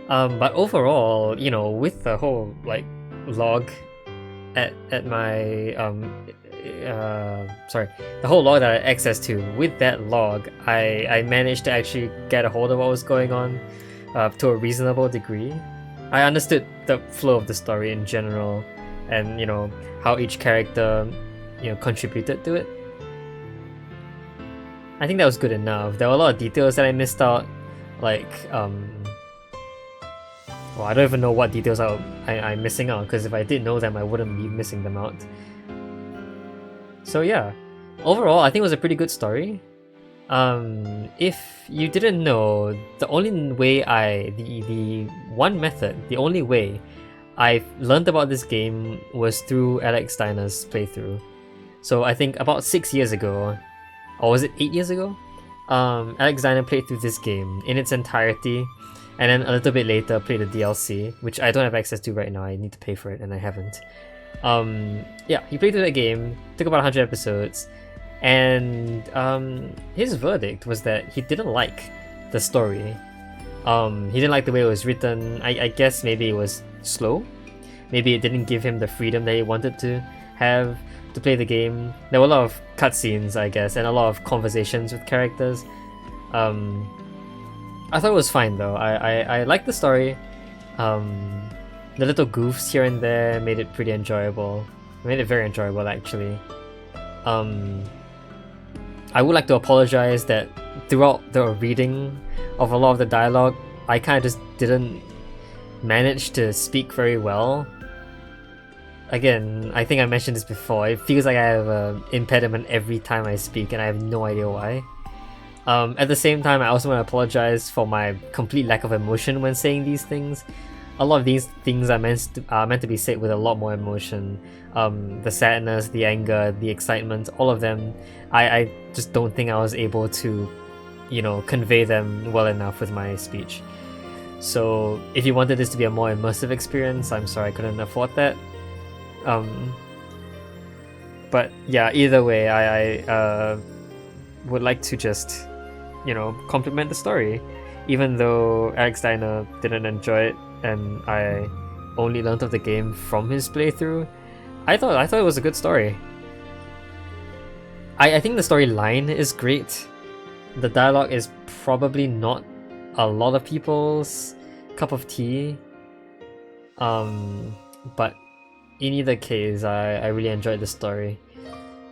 But overall, you know, with the whole like log at my sorry, the whole log that I had access to, with that log, I managed to actually get a hold of what was going on to a reasonable degree. I understood the flow of the story in general, and you know how each character, you know, contributed to it. I think that was good enough. There were a lot of details that I missed out, like well, I don't even know what details I'm missing out, because if I did know them, I wouldn't be missing them out. So yeah, overall, I think it was a pretty good story. If you didn't know, the only way the one method, the only way I learned about this game was through Alex Steiner's playthrough. So I think about 6 years ago, or was it 8 years ago? Alex Steiner played through this game in its entirety, and then a little bit later played the DLC, which I don't have access to right now. I need to pay for it, and I haven't. Yeah, he played through that game, took about 100 episodes, and his verdict was that he didn't like the story. He didn't like the way it was written. I guess maybe it was slow. Maybe it didn't give him the freedom that he wanted to have to play the game. There were a lot of cutscenes, I guess, and a lot of conversations with characters. I thought it was fine though. I liked the story. The little goofs here and there made it pretty enjoyable. Made it very enjoyable actually. I would like to apologize that throughout the reading of a lot of the dialogue, I kind of just didn't manage to speak very well. again, I think I mentioned this before, it feels like I have an impediment every time I speak and I have no idea why. At the same time, I also want to apologize for my complete lack of emotion when saying these things. A lot of these things are meant to be said with a lot more emotion. The sadness, the anger, the excitement, all of them, I just don't think I was able to, convey them well enough with my speech. So if you wanted this to be a more immersive experience, I'm sorry I couldn't afford that. But yeah, either way, I would like to just, compliment the story. Even though Alex Diner didn't enjoy it, and I only learned of the game from his playthrough, I thought it was a good story. I think the storyline is great. The dialogue is probably not a lot of people's cup of tea. But in either case, I really enjoyed the story.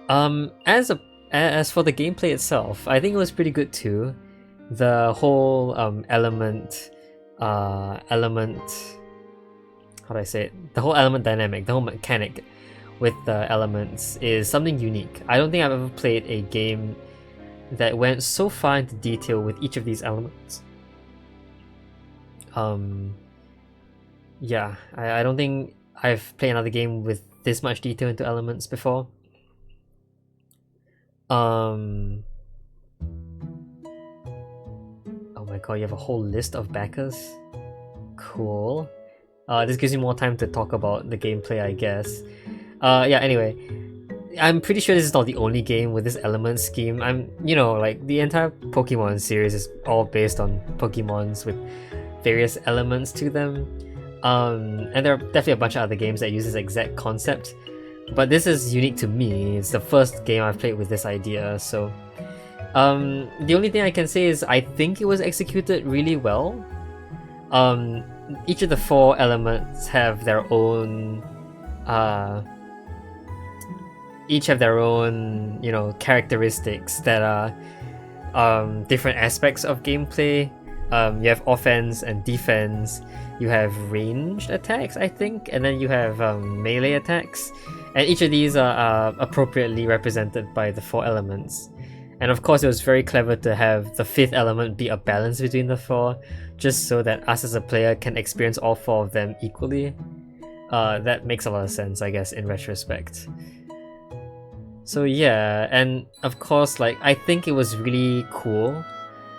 As for the gameplay itself, I think it was pretty good too. The whole element, how do I say it? The whole element dynamic, the whole mechanic with the elements is something unique. I don't think I've ever played a game that went so far into detail with each of these elements. Yeah, I don't think I've played another game with this much detail into elements before. Oh my god, you have a whole list of backers? Cool. This gives you more time to talk about the gameplay, I guess. Yeah, anyway. I'm pretty sure this is not the only game with this element scheme. Like the entire Pokemon series is all based on Pokemons with various elements to them. And there are definitely a bunch of other games that use this exact concept. But this is unique to me. It's the first game I've played with this idea, so... the only thing I can say is I think it was executed really well. Each of the 4 elements have their own... each have their own, characteristics that are different aspects of gameplay. You have offense and defense, you have ranged attacks, I think, and then you have melee attacks. And each of these are appropriately represented by the 4 elements. And of course, it was very clever to have the 5th element be a balance between the 4, just so that us as a player can experience all 4 of them equally. That makes a lot of sense, I guess, in retrospect. So yeah, and of course, I think it was really cool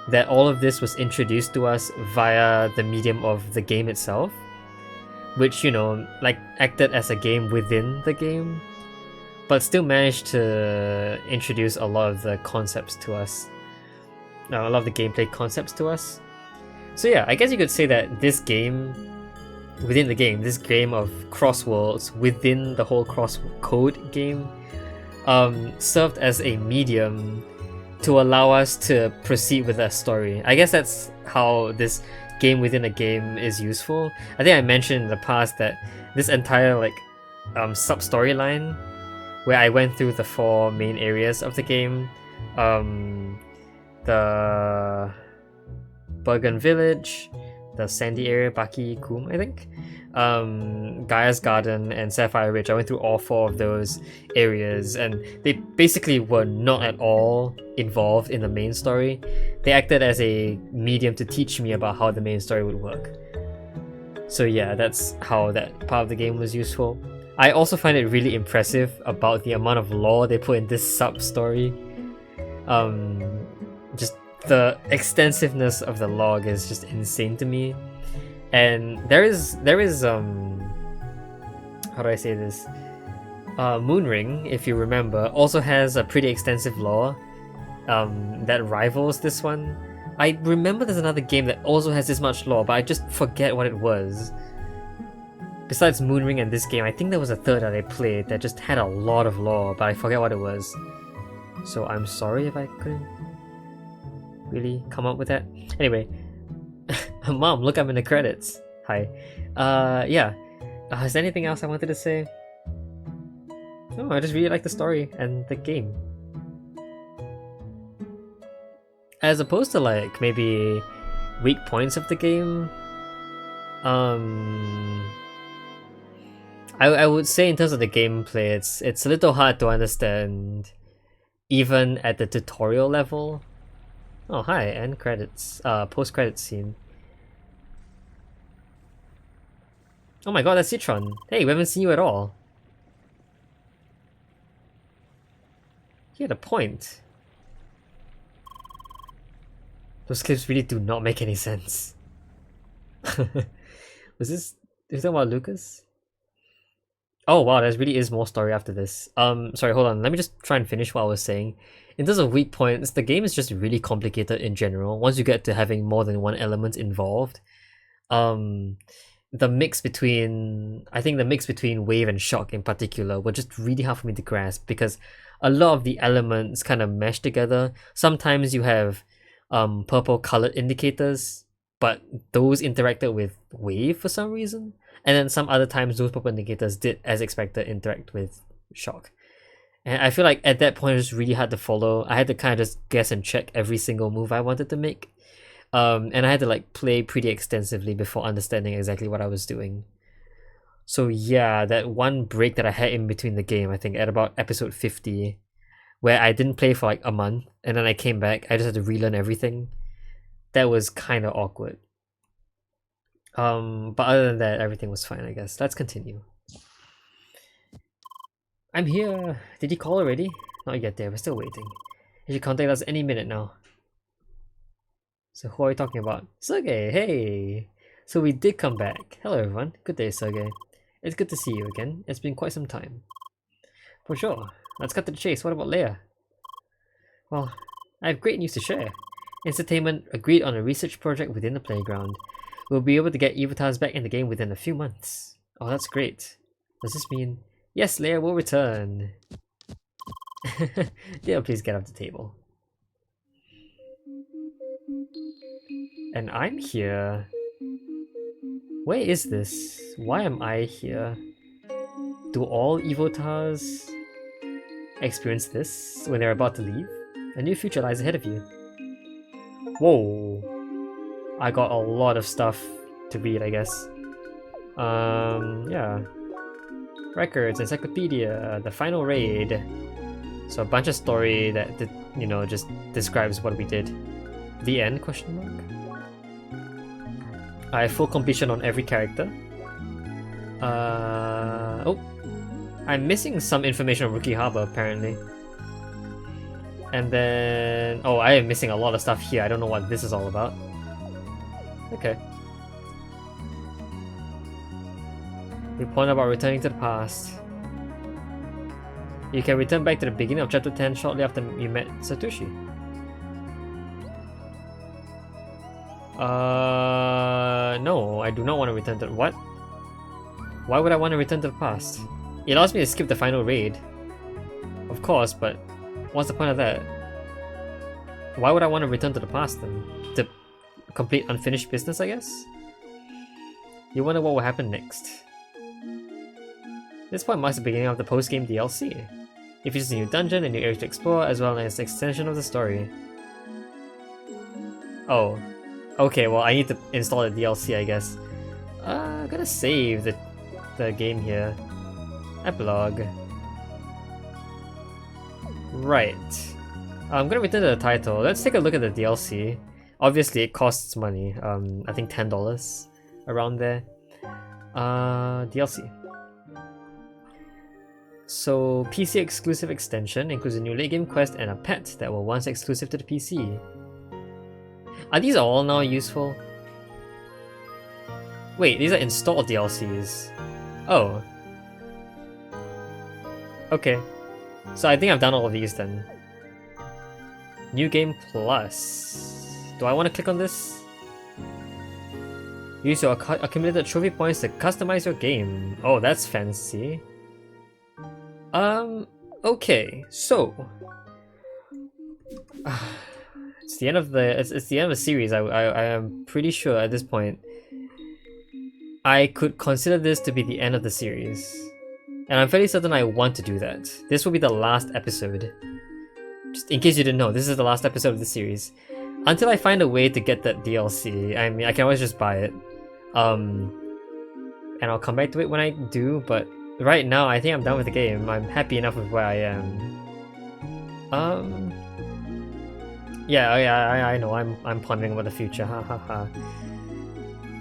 that all of this was introduced to us via the medium of the game itself, which, acted as a game within the game, but still managed to introduce a lot of the concepts to us. A lot of the gameplay concepts to us. So yeah, I guess you could say that this game, within the game, this game of Crossworlds within the whole CrossCode game, served as a medium to allow us to proceed with a story. I guess that's how this game within a game is useful. I think I mentioned in the past that this entire sub-storyline where I went through the 4 main areas of the game, the Burgon Village, the Sandy area, Baki Kum, I think, Gaia's Garden, and Sapphire Ridge. I went through all 4 of those areas, and they basically were not at all involved in the main story. They acted as a medium to teach me about how the main story would work. So yeah, that's how that part of the game was useful. I also find it really impressive about the amount of lore they put in this sub-story. Just the extensiveness of the log is just insane to me. And there is how do I say this? Moonring, if you remember, also has a pretty extensive lore that rivals this one. I remember there's another game that also has this much lore, but I just forget what it was. Besides Moonring and this game, I think there was a third that I played that just had a lot of lore, but I forget what it was. So I'm sorry if I couldn't really come up with that. Anyway, Mom, look, I'm in the credits. Hi. Yeah. Is there anything else I wanted to say? No, I just really like the story and the game. As opposed to maybe weak points of the game, I would say in terms of the gameplay, it's a little hard to understand, even at the tutorial level. Oh hi, end credits, post credits scene. Oh my god, that's Citron. Hey, we haven't seen you at all. You had a point. Those clips really do not make any sense. Was this... Are you talking about Lucas? Oh wow, there really is more story after this. Sorry, hold on. Let me just try and finish what I was saying. In terms of weak points, the game is just really complicated in general. Once you get to having more than one element involved, the mix between... I think the mix between wave and shock in particular were just really hard for me to grasp, because a lot of the elements kind of mesh together. Sometimes you have purple colored indicators, but those interacted with wave for some reason. And then some other times those purple indicators did, as expected, interact with shock. And I feel like at that point it was really hard to follow. I had to kind of just guess and check every single move I wanted to make. And I had to like play pretty extensively before understanding exactly what I was doing. So yeah, that one break that I had in between the game, I think at about episode 50, where I didn't play for like a month, and then I came back, I just had to relearn everything. That was kind of awkward. But other than that, everything was fine, I guess. Let's continue. I'm here. Did you call already? Not yet there, we're still waiting. You should contact us any minute now. So who are you talking about? Sergey, hey! So we did come back. Hello everyone. Good day, Sergey. It's good to see you again. It's been quite some time. For sure. Let's cut to the chase. What about Leia? Well, I have great news to share. Entertainment agreed on a research project within the playground. We'll be able to get avatars back in the game within a few months. Oh, that's great. Does this mean... Yes, Leia will return. Dale, please get off the table. And I'm here. Where is this? Why am I here? Do all evotars experience this when they're about to leave? A new future lies ahead of you. Whoa. I got a lot of stuff to read, I guess. Yeah. Records, encyclopedia, the final raid. So a bunch of story that, you know, just describes what we did. The end, question mark? I have full completion on every character. Oh. I'm missing some information on Rookie Harbor, apparently. And then... Oh, I am missing a lot of stuff here. I don't know what this is all about. Okay. Your point about returning to the past. You can return back to the beginning of chapter 10 shortly after you met Satoshi. No, I do not want to return to... What? Why would I want to return to the past? It allows me to skip the final raid. Of course, but what's the point of that? Why would I want to return to the past then? To complete unfinished business, I guess? You wonder what will happen next. This point marks the beginning of the post-game DLC. It features a new dungeon and new areas to explore, as well as an extension of the story. Oh. Okay, well I need to install the DLC, I guess. I'm gonna save the game here. Epilogue. Right. I'm gonna return to the title. Let's take a look at the DLC. Obviously it costs money. I think $10 around there. DLC. So PC exclusive extension includes a new late game quest and a pet that were once exclusive to the PC. Are these all now useful? Wait, these are installed DLCs. Oh. Okay. So I think I've done all of these then. New Game Plus. Do I want to click on this? Use your accumulated trophy points to customize your game. Oh, that's fancy. Okay, so it's the end of the it's the end of the series. I am pretty sure at this point I could consider this to be the end of the series, and I'm fairly certain I want to do that. This will be the last episode. Just in case you didn't know, this is the last episode of the series. Until I find a way to get that DLC. I mean, I can always just buy it, and I'll come back to it when I do. But right now, I think I'm done with the game. I'm happy enough with where I am. Yeah, I know. I'm pondering about the future. Ha ha ha.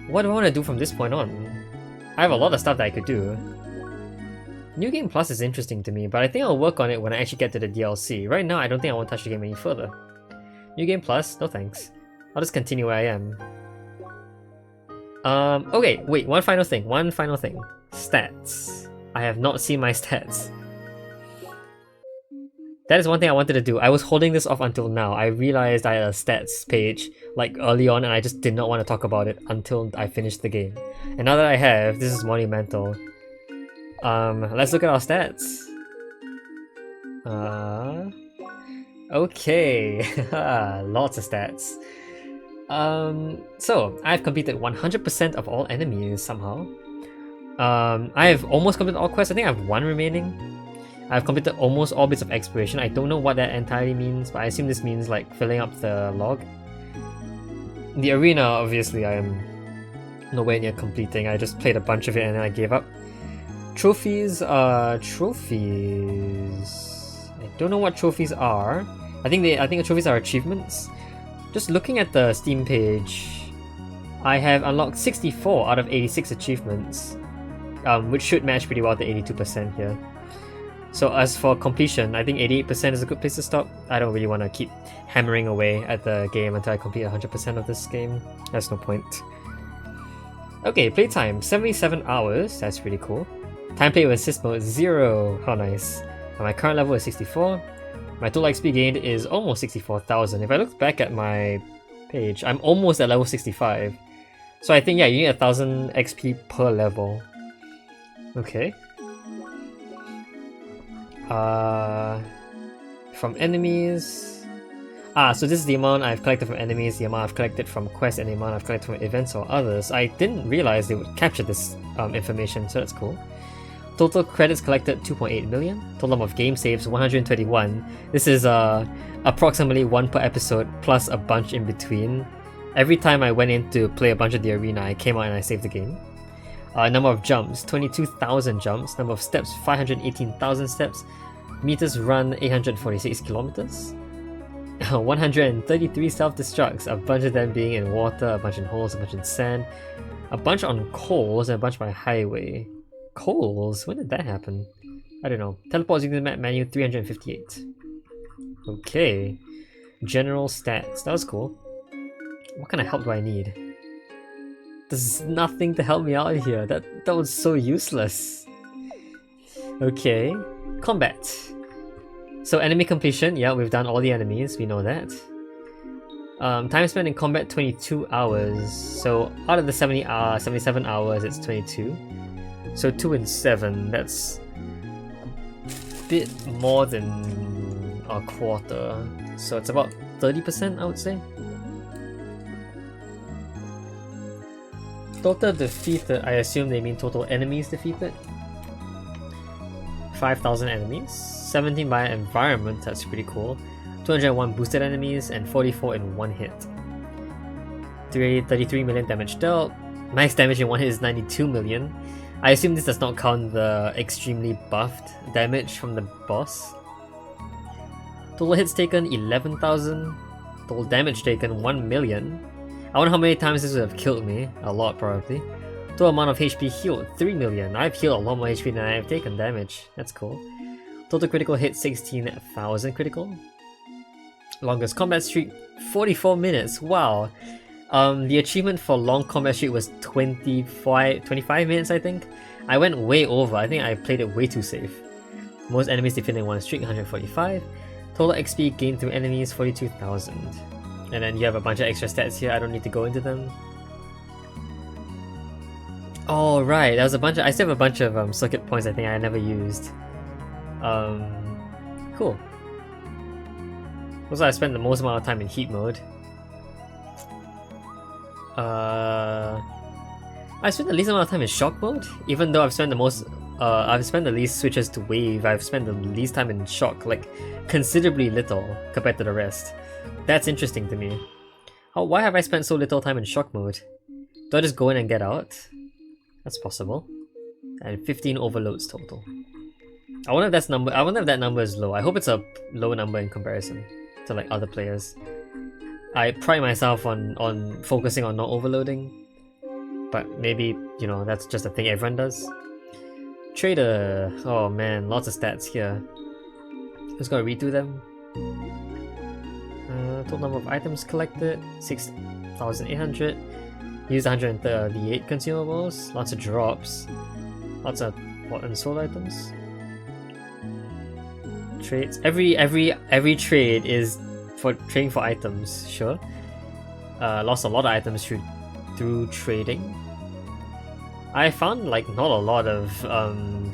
What do I want to do from this point on? I have a lot of stuff that I could do. New Game Plus is interesting to me, but I think I'll work on it when I actually get to the DLC. Right now, I don't think I want to touch the game any further. New Game Plus? No thanks. I'll just continue where I am. Okay, wait, one final thing. Stats. I have not seen my stats. That is one thing I wanted to do. I was holding this off until now. I realized I had a stats page like early on and I just did not want to talk about it until I finished the game. And now that I have, this is monumental. Let's look at our stats. Okay, lots of stats. So I've completed 100% of all enemies somehow. I have almost completed all quests. I think I have one remaining. I've completed almost all bits of exploration. I don't know what that entirely means, but I assume this means like filling up the log. The arena, obviously, I am nowhere near completing. I just played a bunch of it and then I gave up. Trophies, trophies. I don't know what trophies are. I think the trophies are achievements. Just looking at the Steam page, I have unlocked 64 out of 86 achievements, which should match pretty well the 82% here. So as for completion, I think 88% is a good place to stop. I don't really want to keep hammering away at the game until I complete 100% of this game. There's no point. Okay, playtime, 77 hours. That's really cool. Time played with assist mode, 0. How nice. And my current level is 64. My total XP gained is almost 64,000. If I look back at my page, I'm almost at level 65. So I think, yeah, you need 1,000 XP per level. Okay. From enemies. So this is the amount I've collected from enemies, the amount I've collected from quests, and the amount I've collected from events or others. I didn't realize they would capture this information, so that's cool. Total credits collected 2.8 million. Total number of game saves 121. This is approximately 1 per episode plus a bunch in between. Every time I went in to play a bunch of the arena, I came out and I saved the game. Number of jumps, 22,000 jumps. Number of steps, 518,000 steps. Meters run, 846 kilometers. 133 self-destructs, a bunch of them being in water, a bunch in holes, a bunch in sand, a bunch on coals, and a bunch by highway. Coals? When did that happen? I don't know. Teleports using the map menu, 358. Okay. General stats. That was cool. What kind of help do I need? There's nothing to help me out here. That was so useless. Okay. Combat. So enemy completion. Yeah, we've done all the enemies. We know that. Time spent in combat, 22 hours. So out of the 77 hours, it's 22. So 2 and 7. That's a bit more than a quarter. So it's about 30%, I would say. Total defeated, I assume they mean total enemies defeated. 5,000 enemies, 17 by environment, that's pretty cool. 201 boosted enemies and 44 in one hit. 33 million damage dealt. Max damage in one hit is 92 million. I assume this does not count the extremely buffed damage from the boss. Total hits taken 11,000. Total damage taken 1 million. I wonder how many times this would have killed me. A lot, probably. Total amount of HP healed, 3 million. I've healed a lot more HP than I have taken damage. That's cool. Total critical hit, 16,000 critical. Longest combat streak, 44 minutes. Wow. The achievement for long combat streak was 25 minutes, I think. I went way over. I think I played it way too safe. Most enemies defeated in one streak, 145. Total XP gained through enemies, 42,000. And then you have a bunch of extra stats here. I don't need to go into them. Oh right, there was a bunch of. I still have a bunch of circuit points. I think I never used. Cool. Also, I spent the most amount of time in heat mode. I spent the least amount of time in shock mode, even though I've spent the most. I've spent the least switches to wave. I've spent the least time in shock, like considerably little compared to the rest. That's interesting to me. Why have I spent so little time in shock mode? Do I just go in and get out? That's possible. and 15 overloads total. I wonder if that number is low. I hope it's a low number in comparison to like other players. I pride myself on focusing on not overloading, but maybe, you know, that's just a thing everyone does. Trader, oh man, lots of stats here. Just gotta read through them. Total number of items collected, 6,800. Used 138 consumables, lots of drops, lots of bought and sold items. Trades. Every trade is for trading for items, sure. Lost a lot of items through trading. I found like not a lot of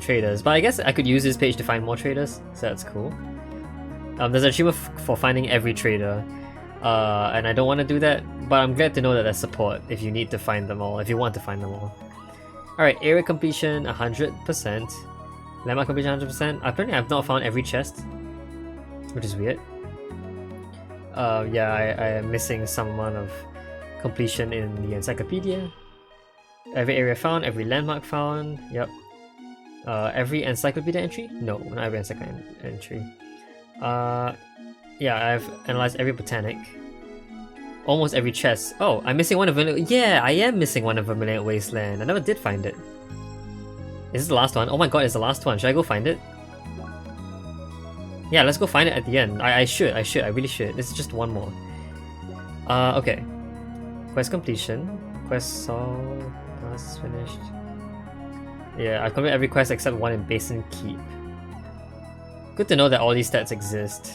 traders, but I guess I could use this page to find more traders, so that's cool. There's an achievement for finding every trader, and I don't want to do that, but I'm glad to know that there's support if you need to find them all, if you want to find them all. Alright, area completion 100%. Landmark completion 100%. Apparently I've not found every chest, which is weird. Yeah, I am missing some amount of completion in the encyclopedia. Every area found, every landmark found, yep. Every encyclopedia entry? No, not every encyclopedia entry. Yeah, I've analyzed every botanic. Almost every chest. Oh, I'm missing one of Vermilion. Yeah, I am missing one of Vermilion Wasteland. I never did find it. Is this the last one? Oh my god, it's the last one. Should I go find it? Yeah, let's go find it at the end. I really should. This is just one more. Okay. Quest completion. Quest solved. Task finished. Yeah, I've completed every quest except one in Basin Keep. Good to know that all these stats exist.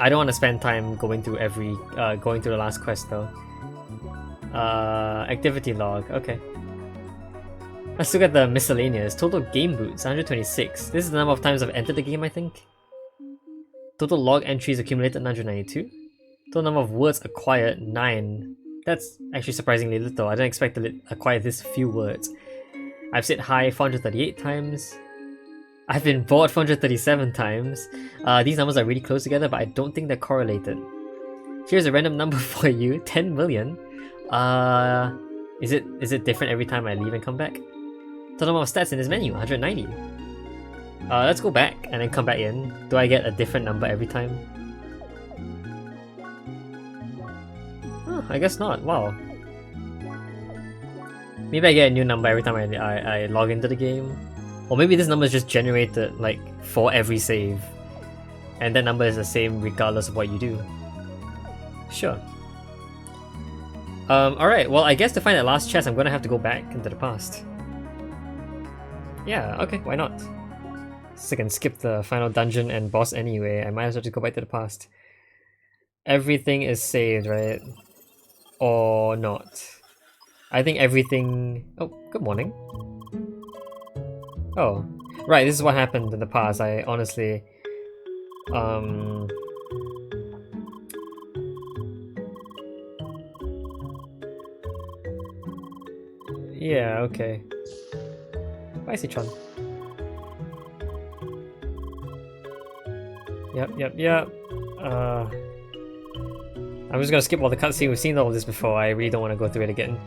I don't want to spend time going through going through the last quest though. Activity log, okay. Let's look at the miscellaneous. Total game boots, 126. This is the number of times I've entered the game, I think. Total log entries accumulated, 192. Total number of words acquired, 9. That's actually surprisingly little. I didn't expect to acquire this few words. I've said hi 438 times. I've been bored 437 times. These numbers are really close together, but I don't think they're correlated. Here's a random number for you, 10 million. Is it different every time I leave and come back? Total number of stats in this menu, 190. Let's go back and then come back in. Do I get a different number every time? Oh, I guess not. Wow. Maybe I get a new number every time I log into the game. Or maybe this number is just generated like for every save. And that number is the same regardless of what you do. Sure. Alright, well I guess to find that last chest I'm gonna have to go back into the past. Yeah, okay, why not? Since I can skip the final dungeon and boss anyway, I might as well just go back to the past. Everything is saved, right? Or not. I think everything... Oh, good morning. Oh, right, this is what happened in the past. I honestly... Yeah, okay. Bye, Citron. Yep. I'm just gonna skip all the cutscene. We've seen all this before. I really don't want to go through it again.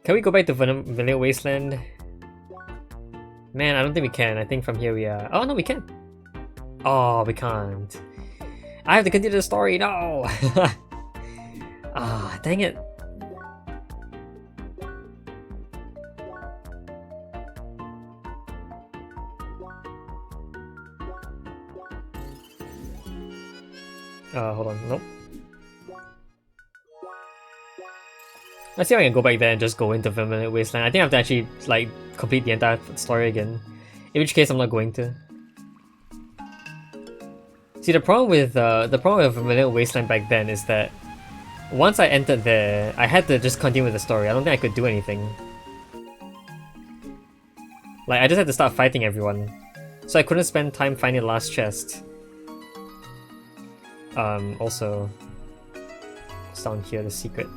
Can we go back to Vanilla Wasteland? Man, I don't think we can. I think from here we are... Oh, no, we can! Oh, we can't. I have to continue the story, no! Ah, dang it. Hold on, nope. Let's see if I can go back there and just go into Vermilion Wasteland. I think I have to actually, like, complete the entire story again. In which case, I'm not going to. See, the problem with Vermilion Wasteland back then is that once I entered there, I had to just continue with the story. I don't think I could do anything. Like, I just had to start fighting everyone. So I couldn't spend time finding the last chest. Also, it's down here, the secret.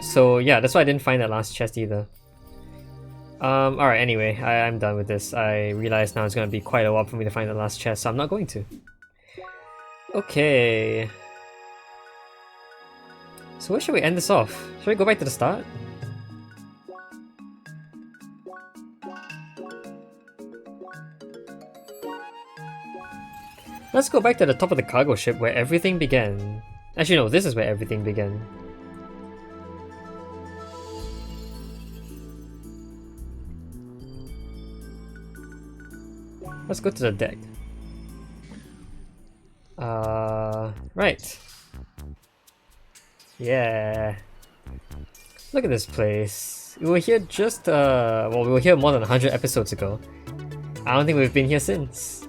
So yeah, that's why I didn't find that last chest either. Alright, anyway, I'm done with this. I realize now it's gonna be quite a while for me to find the last chest, so I'm not going to. Okay. So where should we end this off? Should we go back to the start? Let's go back to the top of the cargo ship where everything began. Actually no, this is where everything began. Let's go to the deck. Right. Yeah. Look at this place. We were here just, well, we were here more than 100 episodes ago. I don't think we've been here since.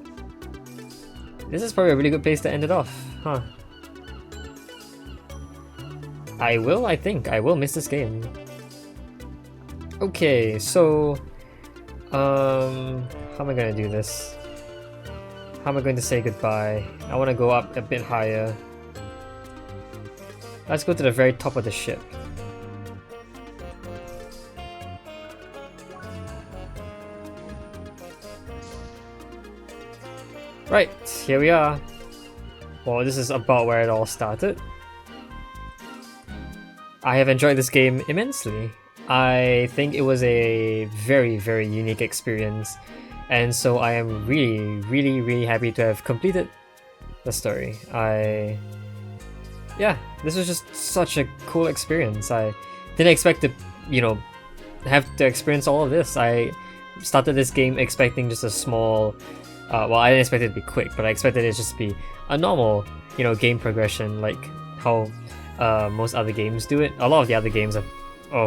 This is probably a really good place to end it off, huh? I think. I will miss this game. Okay, so... how am I gonna do this? How am I going to say goodbye? I want to go up a bit higher. Let's go to the very top of the ship. Right, here we are. Well, this is about where it all started. I have enjoyed this game immensely. I think it was a very, very unique experience, and so I am really, really, really happy to have completed the story. Yeah, this was just such a cool experience. I didn't expect to, you know, have to experience all of this. I started this game expecting just a small, well, I didn't expect it to be quick, but I expected it just to be a normal, you know, game progression like how most other games do it. A lot of the other games are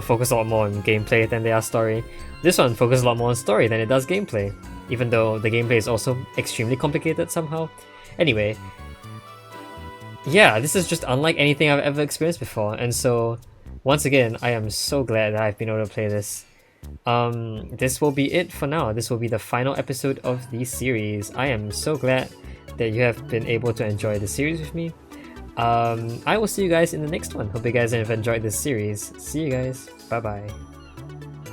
focus a lot more on gameplay than they are story. This one focuses a lot more on story than it does gameplay, even though the gameplay is also extremely complicated somehow. Anyway, yeah, this is just unlike anything I've ever experienced before, and so once again, I am so glad that I've been able to play this. This will be it for now. This will be the final episode of the series. I am so glad that you have been able to enjoy the series with me. I will see you guys in the next one. Hope you guys have enjoyed this series. See you guys. Bye bye.